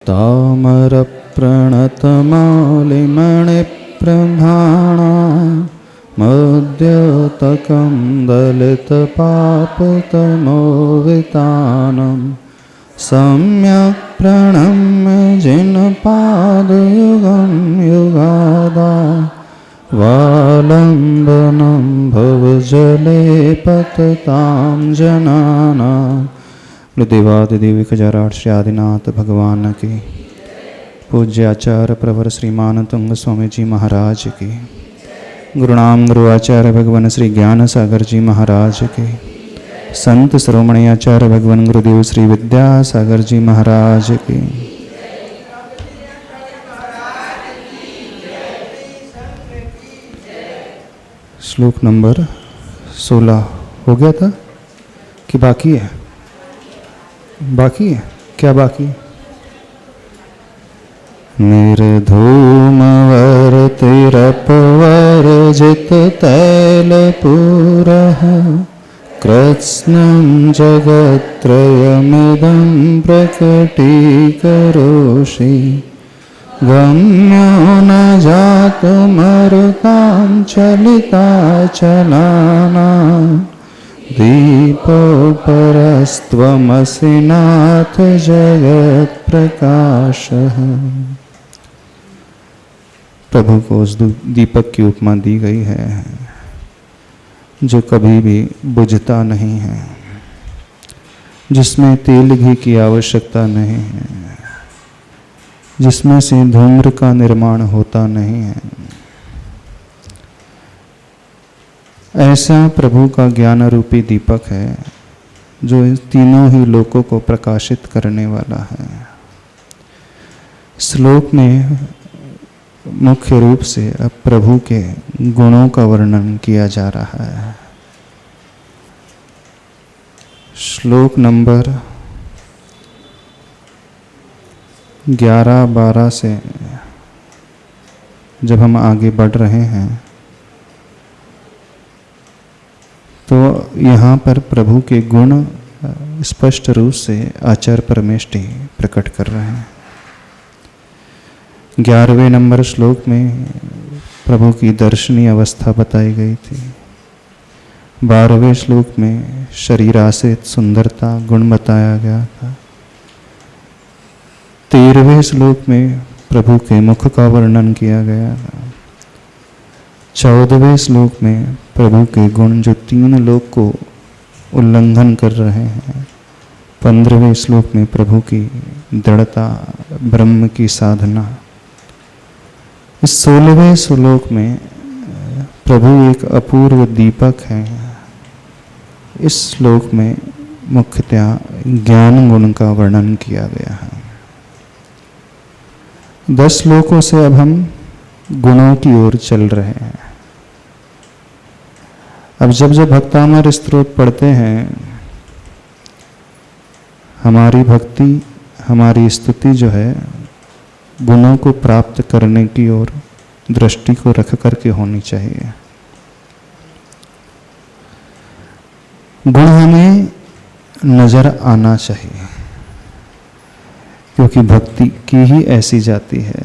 तामरप्रणतमालिमणिप्रभाणा मद्योतकं दलितपापतमोवितानं सम्यक् प्रणम्य जिनपादयुगं युगादा वालम्बनं भवजले पततां जनानां। देवादिदेविक जराट श्री आदिनाथ भगवान की, पूज्य आचार्य प्रवर श्रीमान तुंग स्वामी जी महाराज की, गुरुनाम गुरु आचार्य भगवान श्री ज्ञान सागर जी महाराज की, संत शिरोमणि आचार्य भगवान गुरुदेव श्री विद्यासागर जी महाराज की। श्लोक नंबर 16 हो गया था कि बाकी है? बाकी है क्या? बाकी निर्धूमवर्तिरपवर्जित तैलपूरः कृत्स्नं जगत्त्रयमिदं प्रकटीकरोषि गम्यो न जातुमरुतां चलिताचलानां दीपोपरस्त्वमसि नाथ जगत प्रकाशः। प्रभु को उस दीपक की उपमा दी गई है जो कभी भी बुझता नहीं है, जिसमें तेल घी की आवश्यकता नहीं है, जिसमें से धूम्र का निर्माण होता नहीं है। ऐसा प्रभु का ज्ञान रूपी दीपक है जो इन तीनों ही लोकों को प्रकाशित करने वाला है। श्लोक में मुख्य रूप से अब प्रभु के गुणों का वर्णन किया जा रहा है। श्लोक नंबर 11-12 से जब हम आगे बढ़ रहे हैं तो यहाँ पर प्रभु के गुण स्पष्ट रूप से आचार्य परमेष्ठी प्रकट कर रहे हैं। 11वें नंबर श्लोक में प्रभु की दर्शनीय अवस्था बताई गई थी। 12वें श्लोक में शरीराश्रित सुंदरता गुण बताया गया था। 13वें श्लोक में प्रभु के मुख का वर्णन किया गया था। 14वें श्लोक में प्रभु के गुण जो 3 लोक को उल्लंघन कर रहे हैं। 15वें श्लोक में प्रभु की दृढ़ता, ब्रह्म की साधना। इस 16वें श्लोक में प्रभु एक अपूर्व दीपक है। इस श्लोक में मुख्यतः ज्ञान गुण का वर्णन किया गया है। 10 श्लोकों से अब हम गुणों की ओर चल रहे हैं। अब जब भक्तामर स्तोत्र पढ़ते हैं, हमारी भक्ति, हमारी स्तुति जो है गुणों को प्राप्त करने की ओर दृष्टि को रख करके होनी चाहिए। गुण हमें नजर आना चाहिए क्योंकि भक्ति की ही ऐसी जाती है।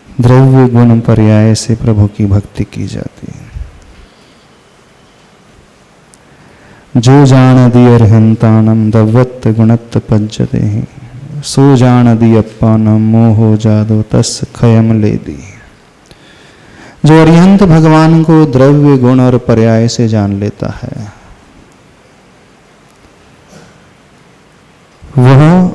द्रव्य गुण पर्याय से प्रभु की भक्ति की जाती है। जो जान दियर हंतानम दवत्त गुणत्त पज्जते सो जान दियप्पानम मोहो जादो तस् खयम ले दी। जो अरिहंत भगवान को द्रव्य गुण और पर्याय से जान लेता है वह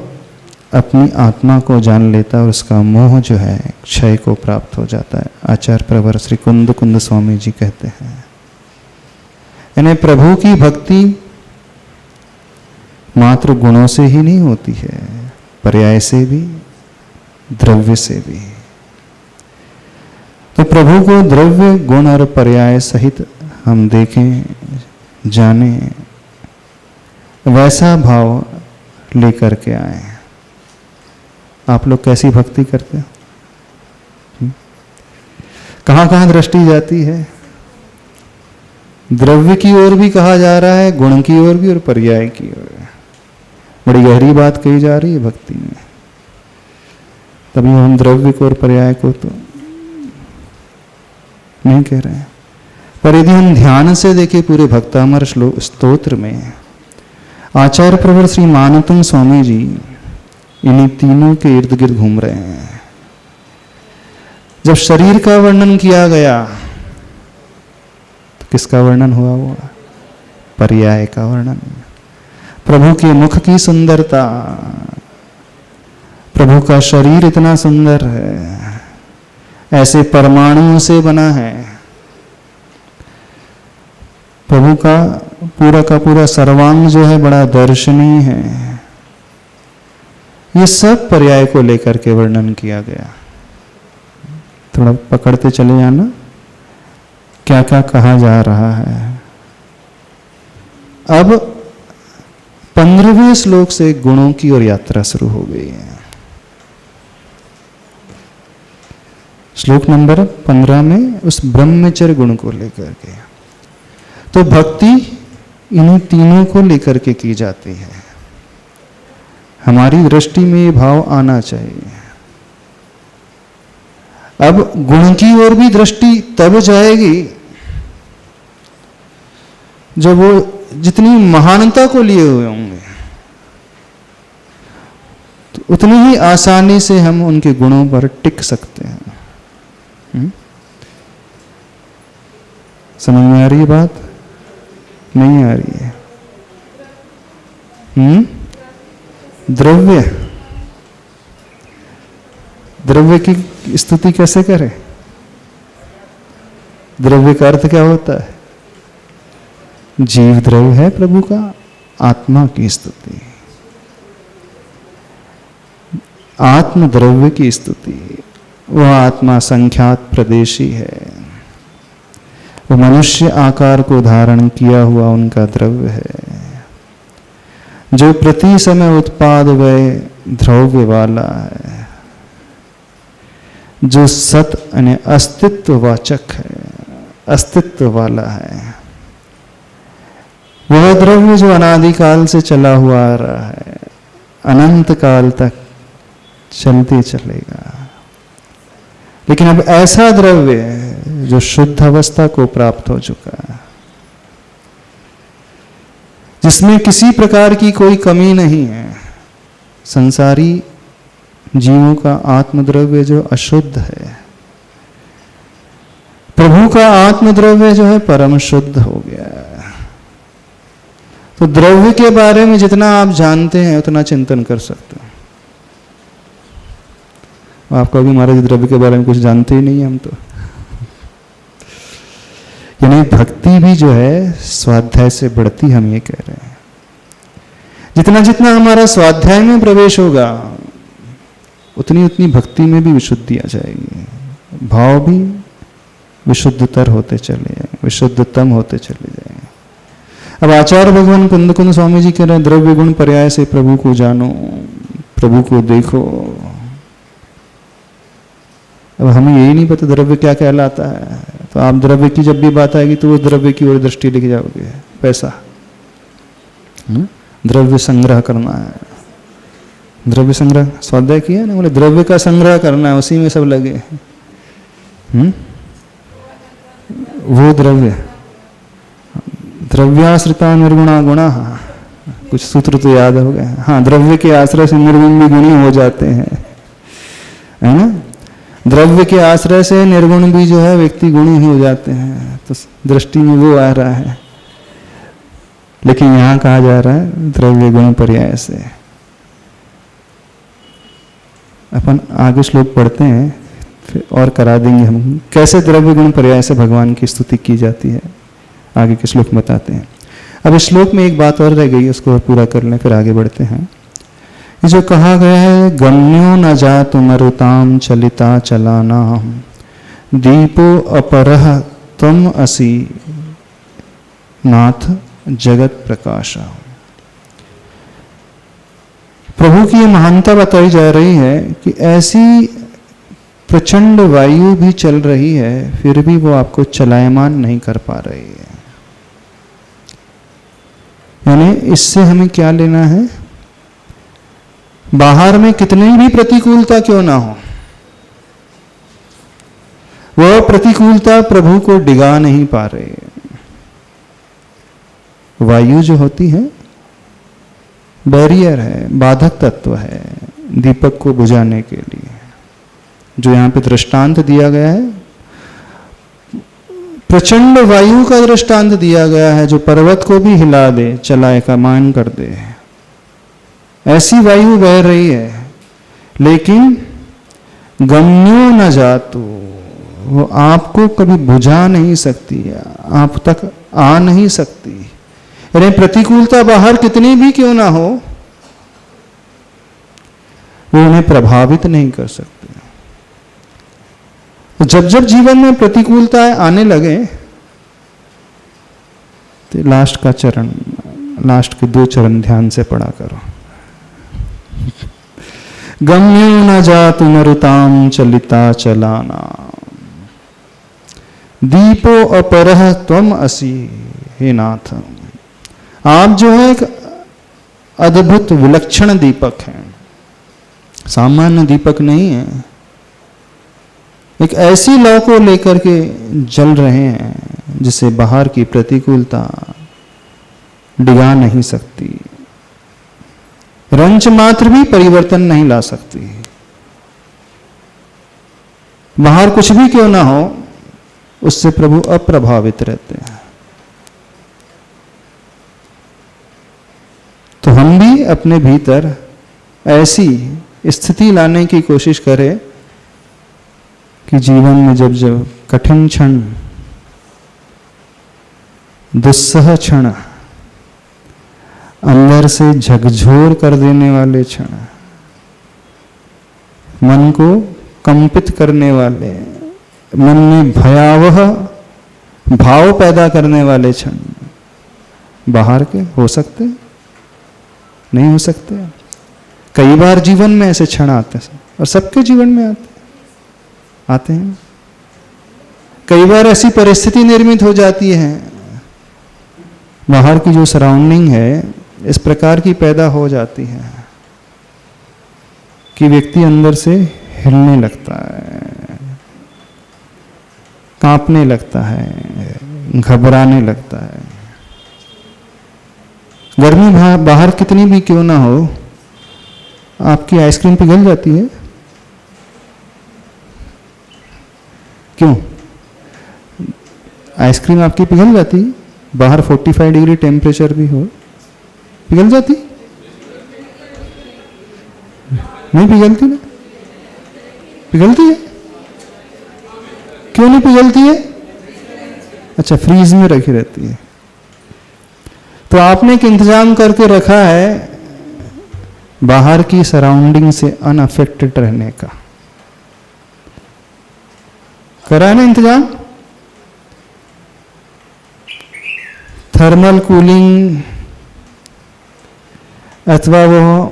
अपनी आत्मा को जान लेता है और उसका मोह जो है क्षय को प्राप्त हो जाता है। आचार्य प्रवर श्री कुंद स्वामी जी कहते हैं, यानी प्रभु की भक्ति मात्र गुणों से ही नहीं होती है, पर्याय से भी, द्रव्य से भी। तो प्रभु को द्रव्य गुण और पर्याय सहित हम देखें, जाने, वैसा भाव लेकर के आए। आप लोग कैसी भक्ति करते हो? कहां कहां दृष्टि जाती है? द्रव्य की ओर भी कहा जा रहा है, गुण की ओर भी और पर्याय की ओर। बड़ी गहरी बात कही जा रही है भक्ति में। तभी हम द्रव्य को और पर्याय को तो नहीं कह रहे हैं, पर यदि हम ध्यान से देखें पूरे भक्तामर स्तोत्र में आचार्य प्रवर श्री मानतुंग स्वामी जी इन्हीं तीनों के इर्द गिर्द घूम रहे हैं। जब शरीर का वर्णन किया गया तो किसका वर्णन हुआ? पर्याय का वर्णन। प्रभु के मुख की सुंदरता, प्रभु का शरीर इतना सुंदर है, ऐसे परमाणुओं से बना है। प्रभु का पूरा सर्वांग जो है बड़ा दर्शनीय है। ये सब पर्याय को लेकर के वर्णन किया गया। थोड़ा पकड़ते चले जाना क्या क्या कहा जा रहा है। अब 15वें श्लोक से गुणों की ओर यात्रा शुरू हो गई है। श्लोक नंबर 15 में उस ब्रह्मचर्य गुण को लेकर के, तो भक्ति इन्हीं तीनों को लेकर के की जाती है। हमारी दृष्टि में ये भाव आना चाहिए। अब गुण की ओर भी दृष्टि तब जाएगी जब वो जितनी महानता को लिए हुए होंगे, तो उतनी ही आसानी से हम उनके गुणों पर टिक सकते हैं। समझ में आ रही है बात? नहीं आ रही है? द्रव्य की स्तुति कैसे करें? द्रव्य का अर्थ क्या होता है? जीव द्रव्य है प्रभु का, आत्मा की स्तुति, आत्म द्रव्य की स्तुति। वह आत्मा संख्यात प्रदेशी है, वो मनुष्य आकार को धारण किया हुआ उनका द्रव्य है, जो प्रति समय उत्पाद व्यय द्रव्य वाला है, जो सत यानी अस्तित्ववाचक है, अस्तित्व वाला है। वह द्रव्य जो अनादिकाल से चला हुआ आ रहा है, अनंत काल तक चलते चलेगा। लेकिन अब ऐसा द्रव्य है जो शुद्ध अवस्था को प्राप्त हो चुका है, जिसमें किसी प्रकार की कोई कमी नहीं है। संसारी जीवों का आत्मद्रव्य जो अशुद्ध है, प्रभु का आत्मद्रव्य जो है परम शुद्ध हो गया है। तो द्रव्य के बारे में जितना आप जानते हैं उतना चिंतन कर सकते हो। आप कभी महाराज द्रव्य के बारे में कुछ जानते ही नहीं है हम तो। यानी भक्ति भी जो है स्वाध्याय से बढ़ती, हम ये कह रहे हैं। जितना जितना हमारा स्वाध्याय में प्रवेश होगा उतनी उतनी भक्ति में भी विशुद्धि आ जाएगी, भाव भी विशुद्धतर होते चले जाएंगे, विशुद्धतम होते चले जाएंगे। अब आचार्य भगवान कुंद कुंद स्वामी जी कह रहे हैं द्रव्य गुण पर्याय से प्रभु को जानो, प्रभु को देखो। अब हमें यही नहीं पता द्रव्य क्या कहलाता है, तो आप द्रव्य की जब भी बात आएगी तो उस द्रव्य की ओर दृष्टि लेके जाओगे। पैसा, द्रव्य संग्रह करना है, द्रव्य संग्रह स्वाध्याय किया ना, बोले द्रव्य का संग्रह करना है, उसी में सब लगे। वो द्रव्याश्रिता निर्गुणा गुणा, कुछ सूत्र तो याद हो गए। हाँ, द्रव्य के आश्रय से निर्गुण भी गुणी हो जाते हैं, है ना। द्रव्य के आश्रय से निर्गुण भी जो है व्यक्ति गुणी हो जाते हैं, तो दृष्टि में वो आ रहा है। लेकिन यहां कहा जा रहा है द्रव्य गुण पर्याय से। अपन आगे श्लोक पढ़ते हैं, फिर और करा देंगे हम कैसे द्रव्य गुण पर्याय से भगवान की स्तुति की जाती है। आगे के श्लोक में बताते हैं। अब इस श्लोक में एक बात और रह गई, उसको पूरा कर लें फिर आगे बढ़ते हैं। ये जो कहा गया है, गम्यो न जातु मरुताम चलिता चलाना दीपो अपरह तम असि नाथ जगत प्रकाशा। प्रभु की महानता बताई जा रही है कि ऐसी प्रचंड वायु भी चल रही है, फिर भी वो आपको चलायमान नहीं कर पा रही है। यानी इससे हमें क्या लेना है? बाहर में कितनी भी प्रतिकूलता क्यों ना हो, वह प्रतिकूलता प्रभु को डिगा नहीं पा रहे। वायु जो होती है बैरियर है, बाधक तत्व है दीपक को बुझाने के लिए। जो यहां पे दृष्टांत दिया गया है, प्रचंड वायु का दृष्टांत दिया गया है, जो पर्वत को भी हिला दे, चलायमान कर दे। ऐसी वायु बह रही है, लेकिन गम्यो न जातु, वो आपको कभी बुझा नहीं सकती, आप तक आ नहीं सकती। यानी प्रतिकूलता बाहर कितनी भी क्यों ना हो, वो उन्हें प्रभावित नहीं कर सकती। तो जब जब जीवन में प्रतिकूलताएं आने लगे, तो लास्ट का चरण, लास्ट के 2 चरण ध्यान से पढ़ा करो। गम्यो न जातु मरुताम चलिता चलाना, दीपो अपरह त्वम असि हे नाथ। आप जो है एक अद्भुत विलक्षण दीपक हैं, सामान्य दीपक नहीं है। एक ऐसी लौ को लेकर के जल रहे हैं जिसे बाहर की प्रतिकूलता डिगा नहीं सकती, रंच मात्र भी परिवर्तन नहीं ला सकती। बाहर कुछ भी क्यों ना हो, उससे प्रभु अप्रभावित रहते हैं। तो हम भी अपने भीतर ऐसी स्थिति लाने की कोशिश करें कि जीवन में जब जब कठिन क्षण, दुस्सह क्षण, अंदर से झकझोर कर देने वाले क्षण, मन को कंपित करने वाले, मन में भयावह भाव पैदा करने वाले क्षण बाहर के हो सकते नहीं हो सकते। कई बार जीवन में ऐसे क्षण आते हैं, और सबके जीवन में आते हैं। कई बार ऐसी परिस्थिति निर्मित हो जाती है, बाहर की जो सराउंडिंग है इस प्रकार की पैदा हो जाती है कि व्यक्ति अंदर से हिलने लगता है, कांपने लगता है, घबराने लगता है। गर्मी बाहर कितनी भी क्यों ना हो, आपकी आइसक्रीम पिघल जाती है। क्यों? आइसक्रीम आपकी पिघल जाती, बाहर 45 डिग्री टेम्परेचर भी हो, पिघल जाती? नहीं पिघलती ना? पिघलती है। क्यों नहीं पिघलती है? अच्छा, फ्रीज में रखी रहती है। तो आपने एक इंतजाम करके रखा है बाहर की सराउंडिंग से अनअफेक्टेड रहने का, करा है ना इंतजाम? थर्मल कूलिंग, अथवा वो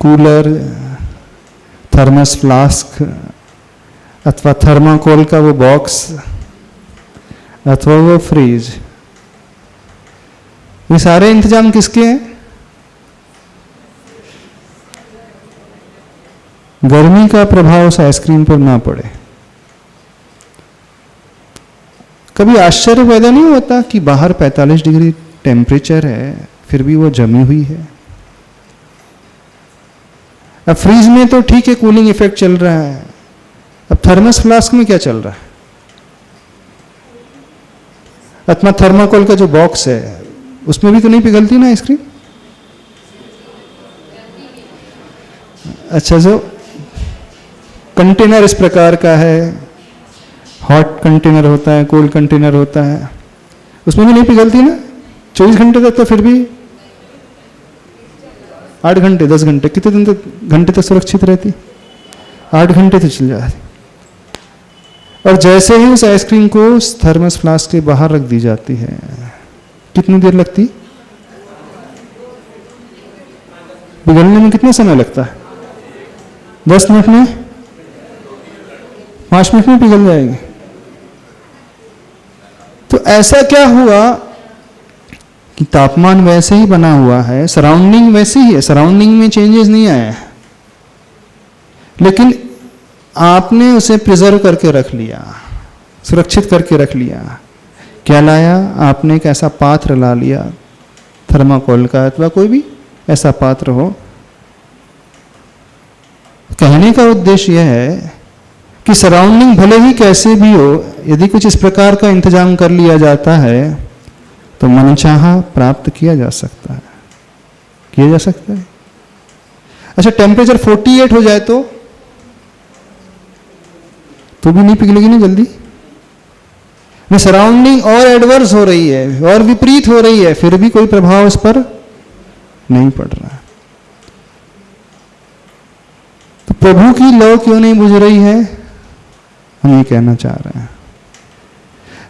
कूलर, थर्मस फ्लास्क, अथवा थर्माकोल का वो बॉक्स, अथवा वो फ्रीज, ये सारे इंतजाम किसके हैं? गर्मी का प्रभाव उस आइसक्रीम पर ना पड़े। कभी आश्चर्य पैदा नहीं होता कि बाहर 45 डिग्री टेम्परेचर है, फिर भी वो जमी हुई है। अब फ्रीज में तो ठीक है, कूलिंग इफेक्ट चल रहा है। अब थर्मस फ्लास्क में क्या चल रहा है? अथवा थर्माकोल का जो बॉक्स है उसमें भी तो नहीं पिघलती ना आइसक्रीम। अच्छा, जो कंटेनर इस प्रकार का है, हॉट कंटेनर होता है, कोल्ड कंटेनर होता है, उसमें भी नहीं पिघलती ना। 24 घंटे तक तो फिर भी 8 घंटे 10 घंटे, कितने दिन तक, घंटे तक सुरक्षित रहती? 8 घंटे तो चल जाती। और जैसे ही उस आइसक्रीम को उस थर्मस फ्लास्क के बाहर रख दी जाती है, कितनी देर लगती? पिघलने में कितना समय लगता है? 10 मिनट में, 5 मिनट में पिघल जाएगी। तो ऐसा क्या हुआ कि तापमान वैसे ही बना हुआ है, सराउंडिंग वैसी ही है, सराउंडिंग में चेंजेस नहीं आए, लेकिन आपने उसे प्रिजर्व करके रख लिया, सुरक्षित करके रख लिया। क्या लाया? आपने एक ऐसा पात्र ला लिया, थर्माकोल का अथवा कोई भी ऐसा पात्र हो। कहने का उद्देश्य यह है कि सराउंडिंग भले ही कैसे भी हो, यदि कुछ इस प्रकार का इंतजाम कर लिया जाता है तो मनचाहा प्राप्त किया जा सकता है, किया जा सकता है। अच्छा, टेम्परेचर 48 हो जाए तो भी नहीं पिघलेगी ना जल्दी। में सराउंडिंग और एडवर्स हो रही है और विपरीत हो रही है, फिर भी कोई प्रभाव उस पर नहीं पड़ रहा है। तो प्रभु की लौ क्यों नहीं बुझ रही है, हम ये कहना चाह रहे हैं।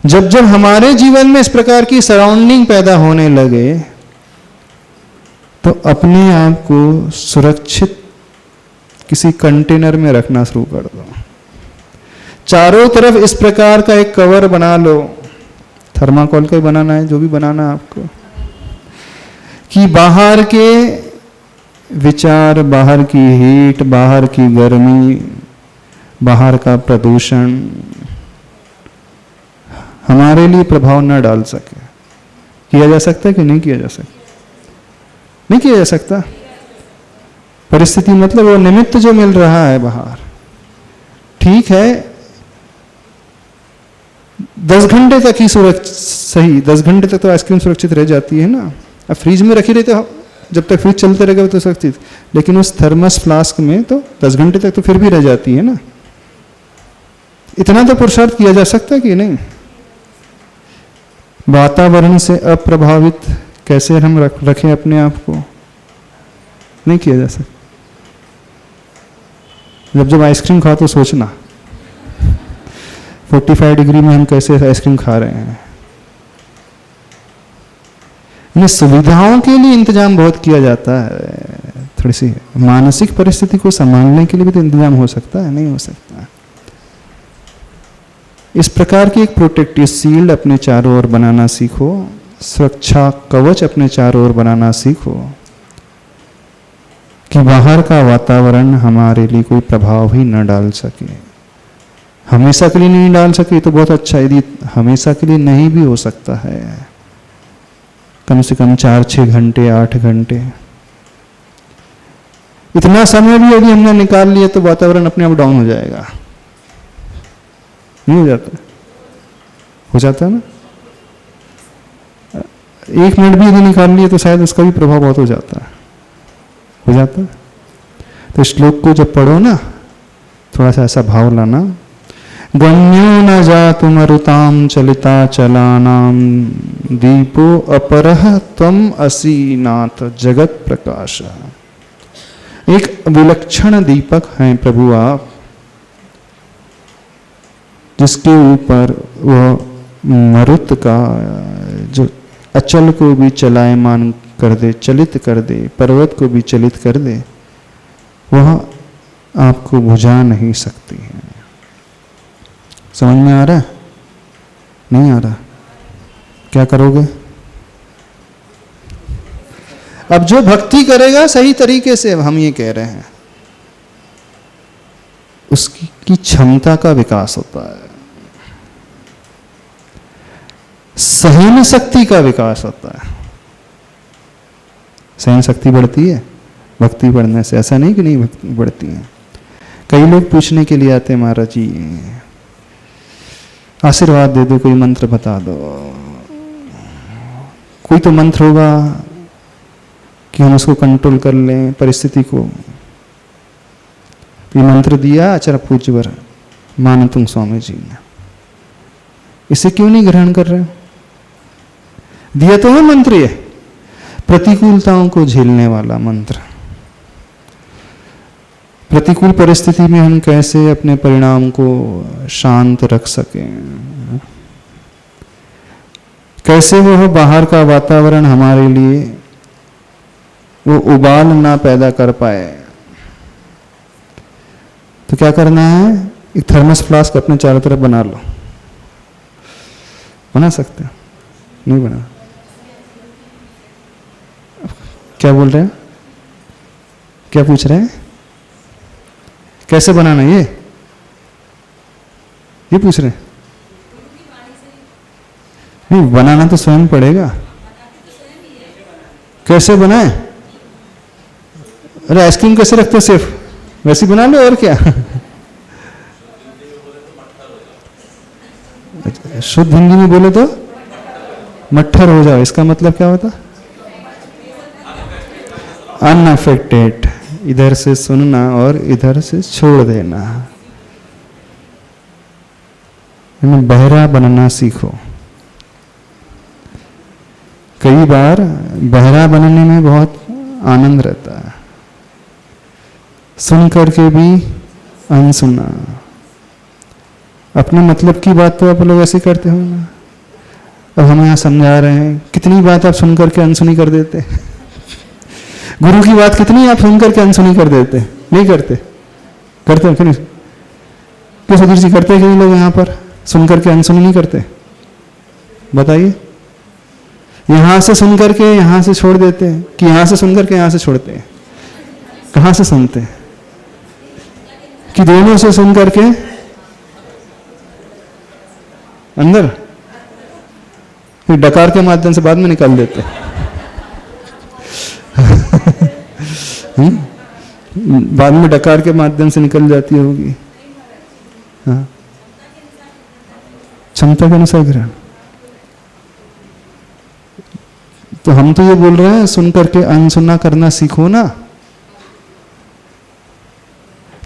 जब जब हमारे जीवन में इस प्रकार की सराउंडिंग पैदा होने लगे तो अपने आप को सुरक्षित किसी कंटेनर में रखना शुरू कर दो। चारों तरफ इस प्रकार का एक कवर बना लो, थर्माकोल का बनाना है, जो भी बनाना है आपको, कि बाहर के विचार, बाहर की हीट, बाहर की गर्मी, बाहर का प्रदूषण हमारे लिए प्रभाव न डाल सके। किया जा सकता है कि नहीं किया जा सकता? नहीं किया जा सकता। परिस्थिति मतलब वो निमित्त जो मिल रहा है बाहर, ठीक है 10 घंटे तक ही सही, 10 घंटे तक तो आइसक्रीम सुरक्षित रह जाती है ना। अब फ्रिज में रखी रहते हो, जब तक फ्रिज चलते रहेगा तो सुरक्षित, लेकिन उस थर्मस फ्लास्क में तो 10 घंटे तक तो फिर भी रह जाती है ना। इतना तो पुरुषार्थ किया जा सकता है कि नहीं? वातावरण से अप्रभावित कैसे हम रखें अपने आप को, नहीं किया जा सकता। जब आइसक्रीम खाओ तो सोचना 45 डिग्री में हम कैसे आइसक्रीम खा रहे हैं। ये सुविधाओं के लिए इंतजाम बहुत किया जाता है, थोड़ी सी मानसिक परिस्थिति को संभालने के लिए भी तो इंतजाम हो सकता है, नहीं हो सकता। इस प्रकार की एक प्रोटेक्टिव शील्ड अपने चारों ओर बनाना सीखो, सुरक्षा कवच अपने चारों ओर बनाना सीखो, कि बाहर का वातावरण हमारे लिए कोई प्रभाव ही न डाल सके। हमेशा के लिए नहीं डाल सके तो बहुत अच्छा, यदि हमेशा के लिए नहीं भी हो सकता है, कम से कम 4-6 घंटे, 8 घंटे, इतना समय भी यदि हमने निकाल लिया तो वातावरण अपने आप डाउन हो जाएगा। नहीं हो जाता? हो जाता है ना। 1 मिनट भी यदि निकाल लिए तो शायद उसका भी प्रभाव बहुत हो जाता है, हो जाता है। तो श्लोक को जब पढ़ो ना, थोड़ा सा ऐसा भाव लाना, गण्यो न जातु मरुताम चलिता चलानाम दीपो अपरः त्वम असि नाथ जगत प्रकाश। एक विलक्षण दीपक हैं प्रभु आप, जिसके ऊपर वह मरुत का जो अचल को भी चलायमान कर दे, चलित कर दे, पर्वत को भी चलित कर दे, वह आपको बुझा नहीं सकती है। समझ में आ रहा है? नहीं आ रहा? क्या करोगे? अब जो भक्ति करेगा सही तरीके से, हम ये कह रहे हैं, उसकी क्षमता का विकास होता है, सहन शक्ति का विकास होता है। सहन शक्ति बढ़ती है भक्ति बढ़ने से, ऐसा नहीं कि नहीं भक्ति बढ़ती है। कई लोग पूछने के लिए आते हैं, महाराज जी आशीर्वाद दे दो, कोई मंत्र बता दो, कोई तो मंत्र होगा कि हम उसको कंट्रोल कर लें परिस्थिति को। ये मंत्र दिया आचार्य पूज्यवर मानतुंग स्वामी जी ने, इसे क्यों नहीं ग्रहण कर रहे? दिया तो है मंत्र, ये प्रतिकूलताओं को झेलने वाला मंत्र। प्रतिकूल परिस्थिति में हम कैसे अपने परिणाम को शांत रख सकें, कैसे वो बाहर का वातावरण हमारे लिए वो उबाल ना पैदा कर पाए। तो क्या करना है? एक थर्मस फ्लास्क अपने चारों तरफ बना लो। बना सकते हैं? नहीं बना? क्या बोल रहे हैं? क्या पूछ रहे हैं? कैसे बनाना ये पूछ रहे हैं? नहीं, बनाना तो स्वयं पड़ेगा। कैसे बनाए? अरे आइसक्रीम कैसे रखते हो? सिर्फ वैसे बना लो, और क्या। शुद्ध हिंदी में बोले तो मट्ठर हो जाओ, इसका मतलब क्या होता? अनअफेक्टेड। इधर से सुनना और इधर से छोड़ देना। बहरा बनना सीखो। कई बार बहरा बनने में बहुत आनंद रहता है, सुन करके भी अनसुना। अपने मतलब की बात तो आप लोग ऐसे करते हो ना। अब हम यहाँ समझा रहे हैं, कितनी बात आप सुन करके अनसुनी कर देते। गुरु की बात कितनी आप सुन करके अनसुनी कर देते? नहीं करते? करते हैं क्यों? क्यों सुधीर जी, करते हैं क्यों लोग यहाँ पर सुन करके अनसुनी नहीं करते? बताइए। यहां से सुन करके यहां से छोड़ देते हैं कि यहां से सुन करके यहां से छोड़ते हैं? कहां से सुनते हैं? कि दोनों से सुन करके अंदर, फिर डकार के माध्यम से बाद में निकाल देते हैं। बाद में डकार के माध्यम से निकल जाती होगी। हाँ, क्षमता के अनुसार ग्रहण। तो हम तो ये बोल रहे हैं, सुन करके अनसुना करना सीखो ना।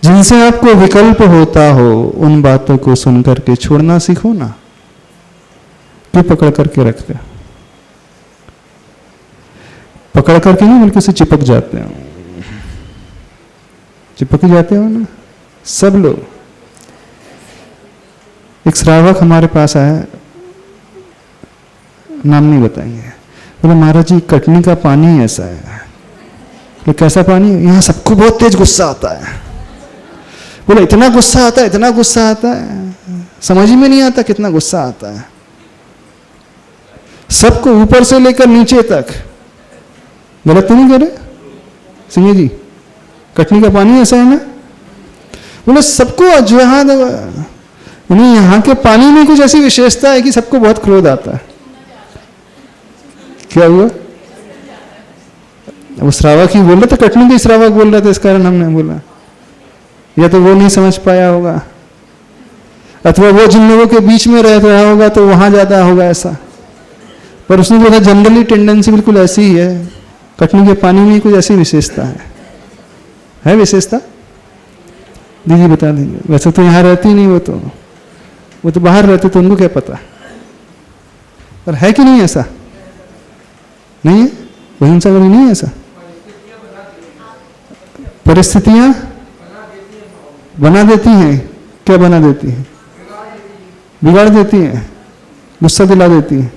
जिनसे आपको विकल्प होता हो उन बातों को सुन करके छोड़ना सीखो ना। क्यों पकड़ करके रखते? पकड़ करके नहीं, बल्कि उसे चिपक जाते हो। चिपक जाते हो ना सब लोग। एक श्रावक हमारे पास आया, नाम नहीं बताएंगे। बोले महाराज जी, कटनी का पानी ऐसा है। बोले कैसा पानी? यहाँ सबको बहुत तेज गुस्सा आता है। बोले इतना गुस्सा आता है, इतना गुस्सा आता है, समझ में नहीं आता कितना गुस्सा आता है। सबको ऊपर से लेकर नीचे तक। गलत तो नहीं कह रहे सिंह जी? कटनी का पानी ऐसा है ना? बोले सबको जो यहाँ के पानी में कुछ ऐसी विशेषता है कि सबको बहुत क्रोध आता है। क्या हुआ? वो श्रावक ही बोल रहे थे, कटनी के श्रावक बोल रहे थे, इस कारण हमने बोला। या तो वो नहीं समझ पाया होगा, अथवा वो जिन लोगों के बीच में रह रहा होगा तो वहां ज्यादा होगा ऐसा। पर उसने बोला जनरली टेंडेंसी बिल्कुल ऐसी ही है, कटनी के पानी में कुछ ऐसी विशेषता है विशेषता? दीदी बता देंगे। वैसे तो यहाँ रहती नहीं, वो तो बाहर रहते, तो उनको क्या पता। पर है कि नहीं ऐसा? नहीं है? वही सागर में नहीं है ऐसा? परिस्थितियां बना देती हैं। क्या बना देती हैं? बिगाड़ देती हैं, गुस्सा दिला देती हैं।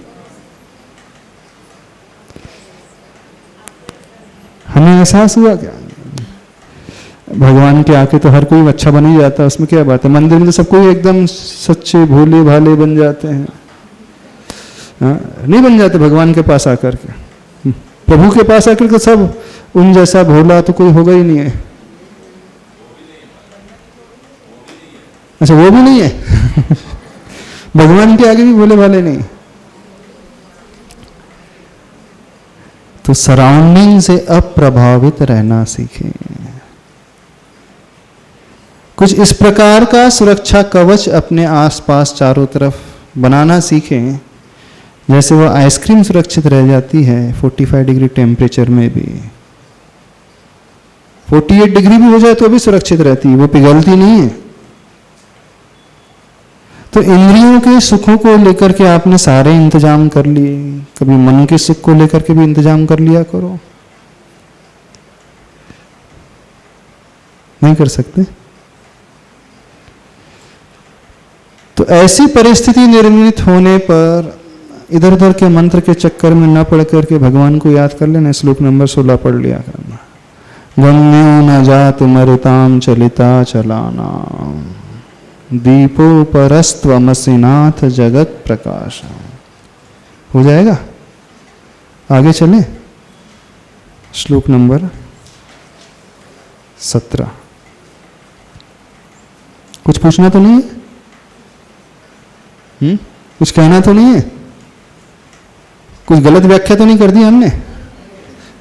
हमें एहसास हुआ क्या? भगवान के आके तो हर कोई अच्छा बन ही जाता है, उसमें क्या बात है। मंदिर में तो सब कोई एकदम सच्चे भोले भाले बन जाते हैं। नहीं बन जाते भगवान के पास आकर के। प्रभु के पास आकर के सब उन जैसा भोला तो कोई होगा ही नहीं है। अच्छा, वो भी नहीं है। भगवान के आगे भी भोले भाले नहीं। तो सराउंडिंग से अप्रभावित रहना सीखें। कुछ इस प्रकार का सुरक्षा कवच अपने आसपास चारों तरफ बनाना सीखें, जैसे वो आइसक्रीम सुरक्षित रह जाती है 45 डिग्री टेम्परेचर में भी। 48 डिग्री भी हो जाए तो भी सुरक्षित रहती है, वो पिघलती नहीं है। तो इंद्रियों के सुखों को लेकर के आपने सारे इंतजाम कर लिए, कभी मन के सुख को लेकर के भी इंतजाम कर लिया करो। नहीं कर सकते? तो ऐसी परिस्थिति निर्मित होने पर इधर उधर के मंत्र के चक्कर में न पड़ करके भगवान को याद कर लेना। श्लोक नंबर 16 पढ़ लिया करना। गम्यो न जात मरुताम चलिता चलाना, दीपो परस्त्वमसिनाथ जगत प्रकाश। हो जाएगा? आगे चले। श्लोक नंबर 17। कुछ पूछना तो नहीं है? कुछ कहना तो नहीं है? कुछ गलत व्याख्या तो नहीं कर दी हमने?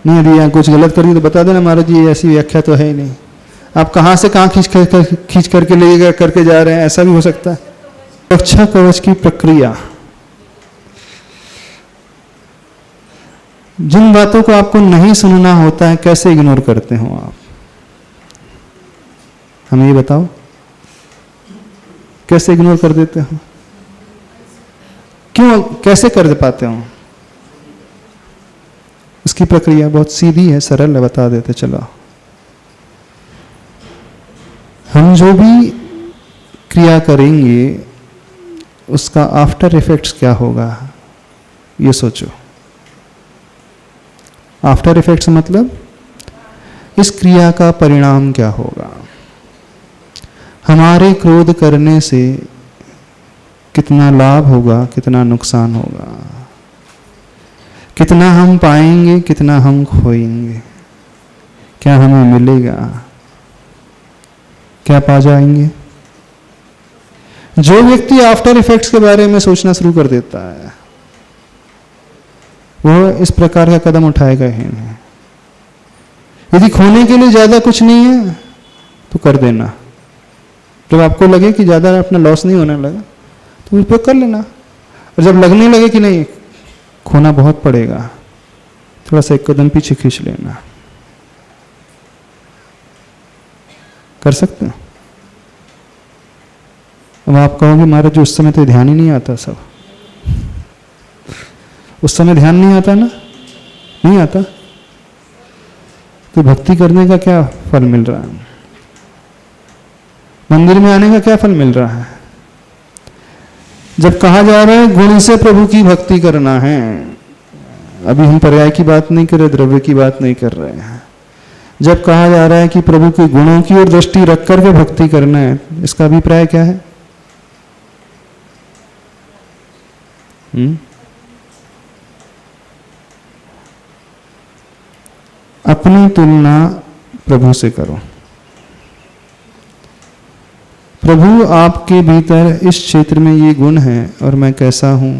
नहीं दिया, कुछ गलत कर दी तो बता देना महाराज जी, ऐसी व्याख्या तो है ही नहीं। आप कहाँ से कहाँ खींच करके ले करके जा रहे हैं, ऐसा भी हो सकता है। रक्षा कवच की प्रक्रिया, जिन बातों को आपको नहीं सुनना होता है कैसे इग्नोर करते हो आप? हमें ये बताओ, कैसे इग्नोर कर देते हो? क्यों, कैसे कर पाते हो? उसकी प्रक्रिया बहुत सीधी है, सरल है, बता देते चलो। हम जो भी क्रिया करेंगे उसका आफ्टर इफेक्ट्स क्या होगा, ये सोचो। आफ्टर इफेक्ट्स मतलब इस क्रिया का परिणाम क्या होगा। हमारे क्रोध करने से कितना लाभ होगा, कितना नुकसान होगा, कितना हम पाएंगे, कितना हम खोएंगे, क्या हमें मिलेगा, क्या पा जाएंगे। जो व्यक्ति आफ्टर इफेक्ट्स के बारे में सोचना शुरू कर देता है वो इस प्रकार का कदम उठाएगा ही नहीं। यदि खोने के लिए ज्यादा कुछ नहीं है तो कर देना। जब आपको लगे कि ज्यादा अपना लॉस नहीं होने लगा तो उपयोग कर लेना, और जब लगने लगे कि नहीं खोना बहुत पड़ेगा, थोड़ा सा एक कदम पीछे खींच लेना। कर सकते हैं? अब आप कहोगे महाराज जी उस समय तो ध्यान ही नहीं आता, सब उस समय ध्यान नहीं आता ना, नहीं आता तो भक्ति करने का क्या फल मिल रहा है? मंदिर में आने का क्या फल मिल रहा है? जब कहा जा रहा है गुण से प्रभु की भक्ति करना है, अभी हम पर्याय की बात नहीं कर रहे, द्रव्य की बात नहीं कर रहे हैं। जब कहा जा रहा है कि प्रभु के गुणों की ओर दृष्टि रख करके भक्ति करना है, इसका अभिप्राय क्या है? अपनी तुलना प्रभु से करो। प्रभु आपके भीतर इस क्षेत्र में ये गुण है और मैं कैसा हूं,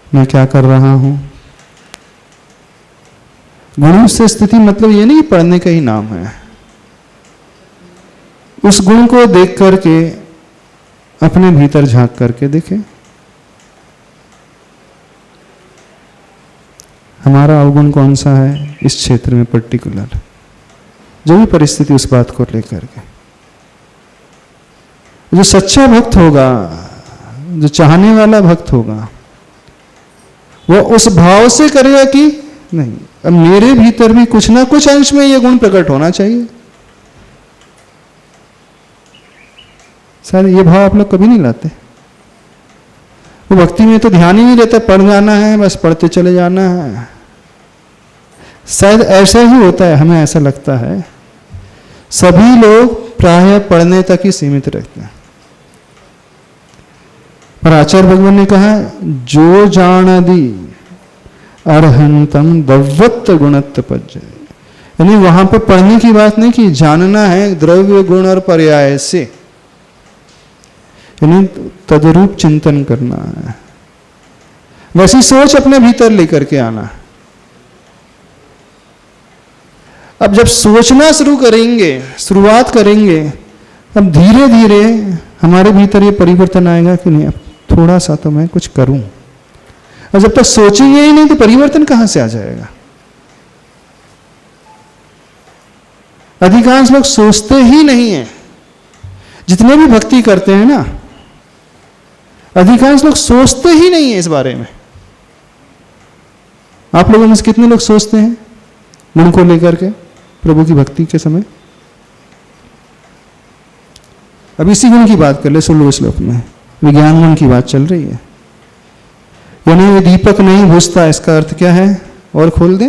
मैं क्या कर रहा हूं। गुणों से स्थिति मतलब ये नहीं पढ़ने का ही नाम है। उस गुण को देख करके अपने भीतर झांक करके देखें, हमारा अवगुण कौन सा है इस क्षेत्र में पर्टिकुलर। जो भी परिस्थिति उस बात को लेकर के, जो सच्चा भक्त होगा, जो चाहने वाला भक्त होगा, वो उस भाव से करेगा कि नहीं अब मेरे भीतर भी कुछ ना कुछ अंश में ये गुण प्रकट होना चाहिए। सर ये भाव आप लोग कभी नहीं लाते। वो भक्ति में तो ध्यान ही नहीं रहता, पढ़ जाना है, बस पढ़ते चले जाना है। शायद ऐसा ही होता है, हमें ऐसा लगता है। सभी लोग प्रायः पढ़ने तक ही सीमित रहते हैं। पर आचार्य भगवान ने कहा जो जानादि अर्हंतम दव्वत गुणत्व पज्य, यानी वहां पर पढ़ने की बात नहीं कि जानना है द्रव्य गुण और पर्याय से, यानी तदरूप चिंतन करना है, वैसी सोच अपने भीतर लेकर के आना। अब जब सोचना शुरू करेंगे, शुरुआत करेंगे, अब धीरे धीरे हमारे भीतर ये परिवर्तन आएगा कि नहीं अब थोड़ा सा तो मैं कुछ करूं। और जब तक सोचेंगे ही नहीं तो परिवर्तन कहां से आ जाएगा। अधिकांश लोग सोचते ही नहीं है। जितने भी भक्ति करते हैं ना, अधिकांश लोग सोचते ही नहीं है इस बारे में। आप लोगों में से कितने लोग सोचते हैं गुण को लेकर के प्रभु की भक्ति के समय? अब इसी गुण की बात कर ले। 16वें श्लोक में विज्ञान गुण की बात चल रही है। यानी ये दीपक नहीं बुझता, इसका अर्थ क्या है? और खोल दे।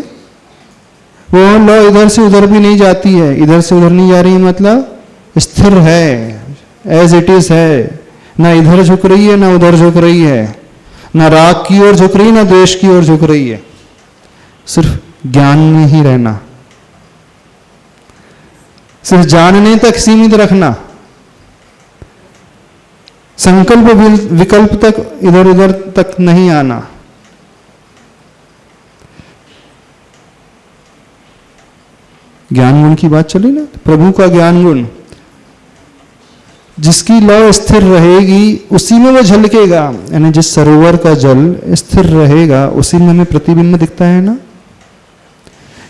वो लो इधर से उधर भी नहीं जाती है, इधर से उधर नहीं जा रही, मतलब स्थिर है, एज इट इज है, ना इधर झुक रही है ना उधर झुक रही है, ना राग की ओर झुक रही है ना द्वेष की ओर झुक रही है। सिर्फ ज्ञान में ही रहना, सिर्फ जानने तक सीमित रखना, संकल्प विकल्प तक इधर उधर तक नहीं आना। ज्ञान गुण की बात चली ना, प्रभु का ज्ञान गुण, जिसकी लौ स्थिर रहेगी उसी में वो झलकेगा। यानी जिस सरोवर का जल स्थिर रहेगा उसी में हमें प्रतिबिंब दिखता है ना।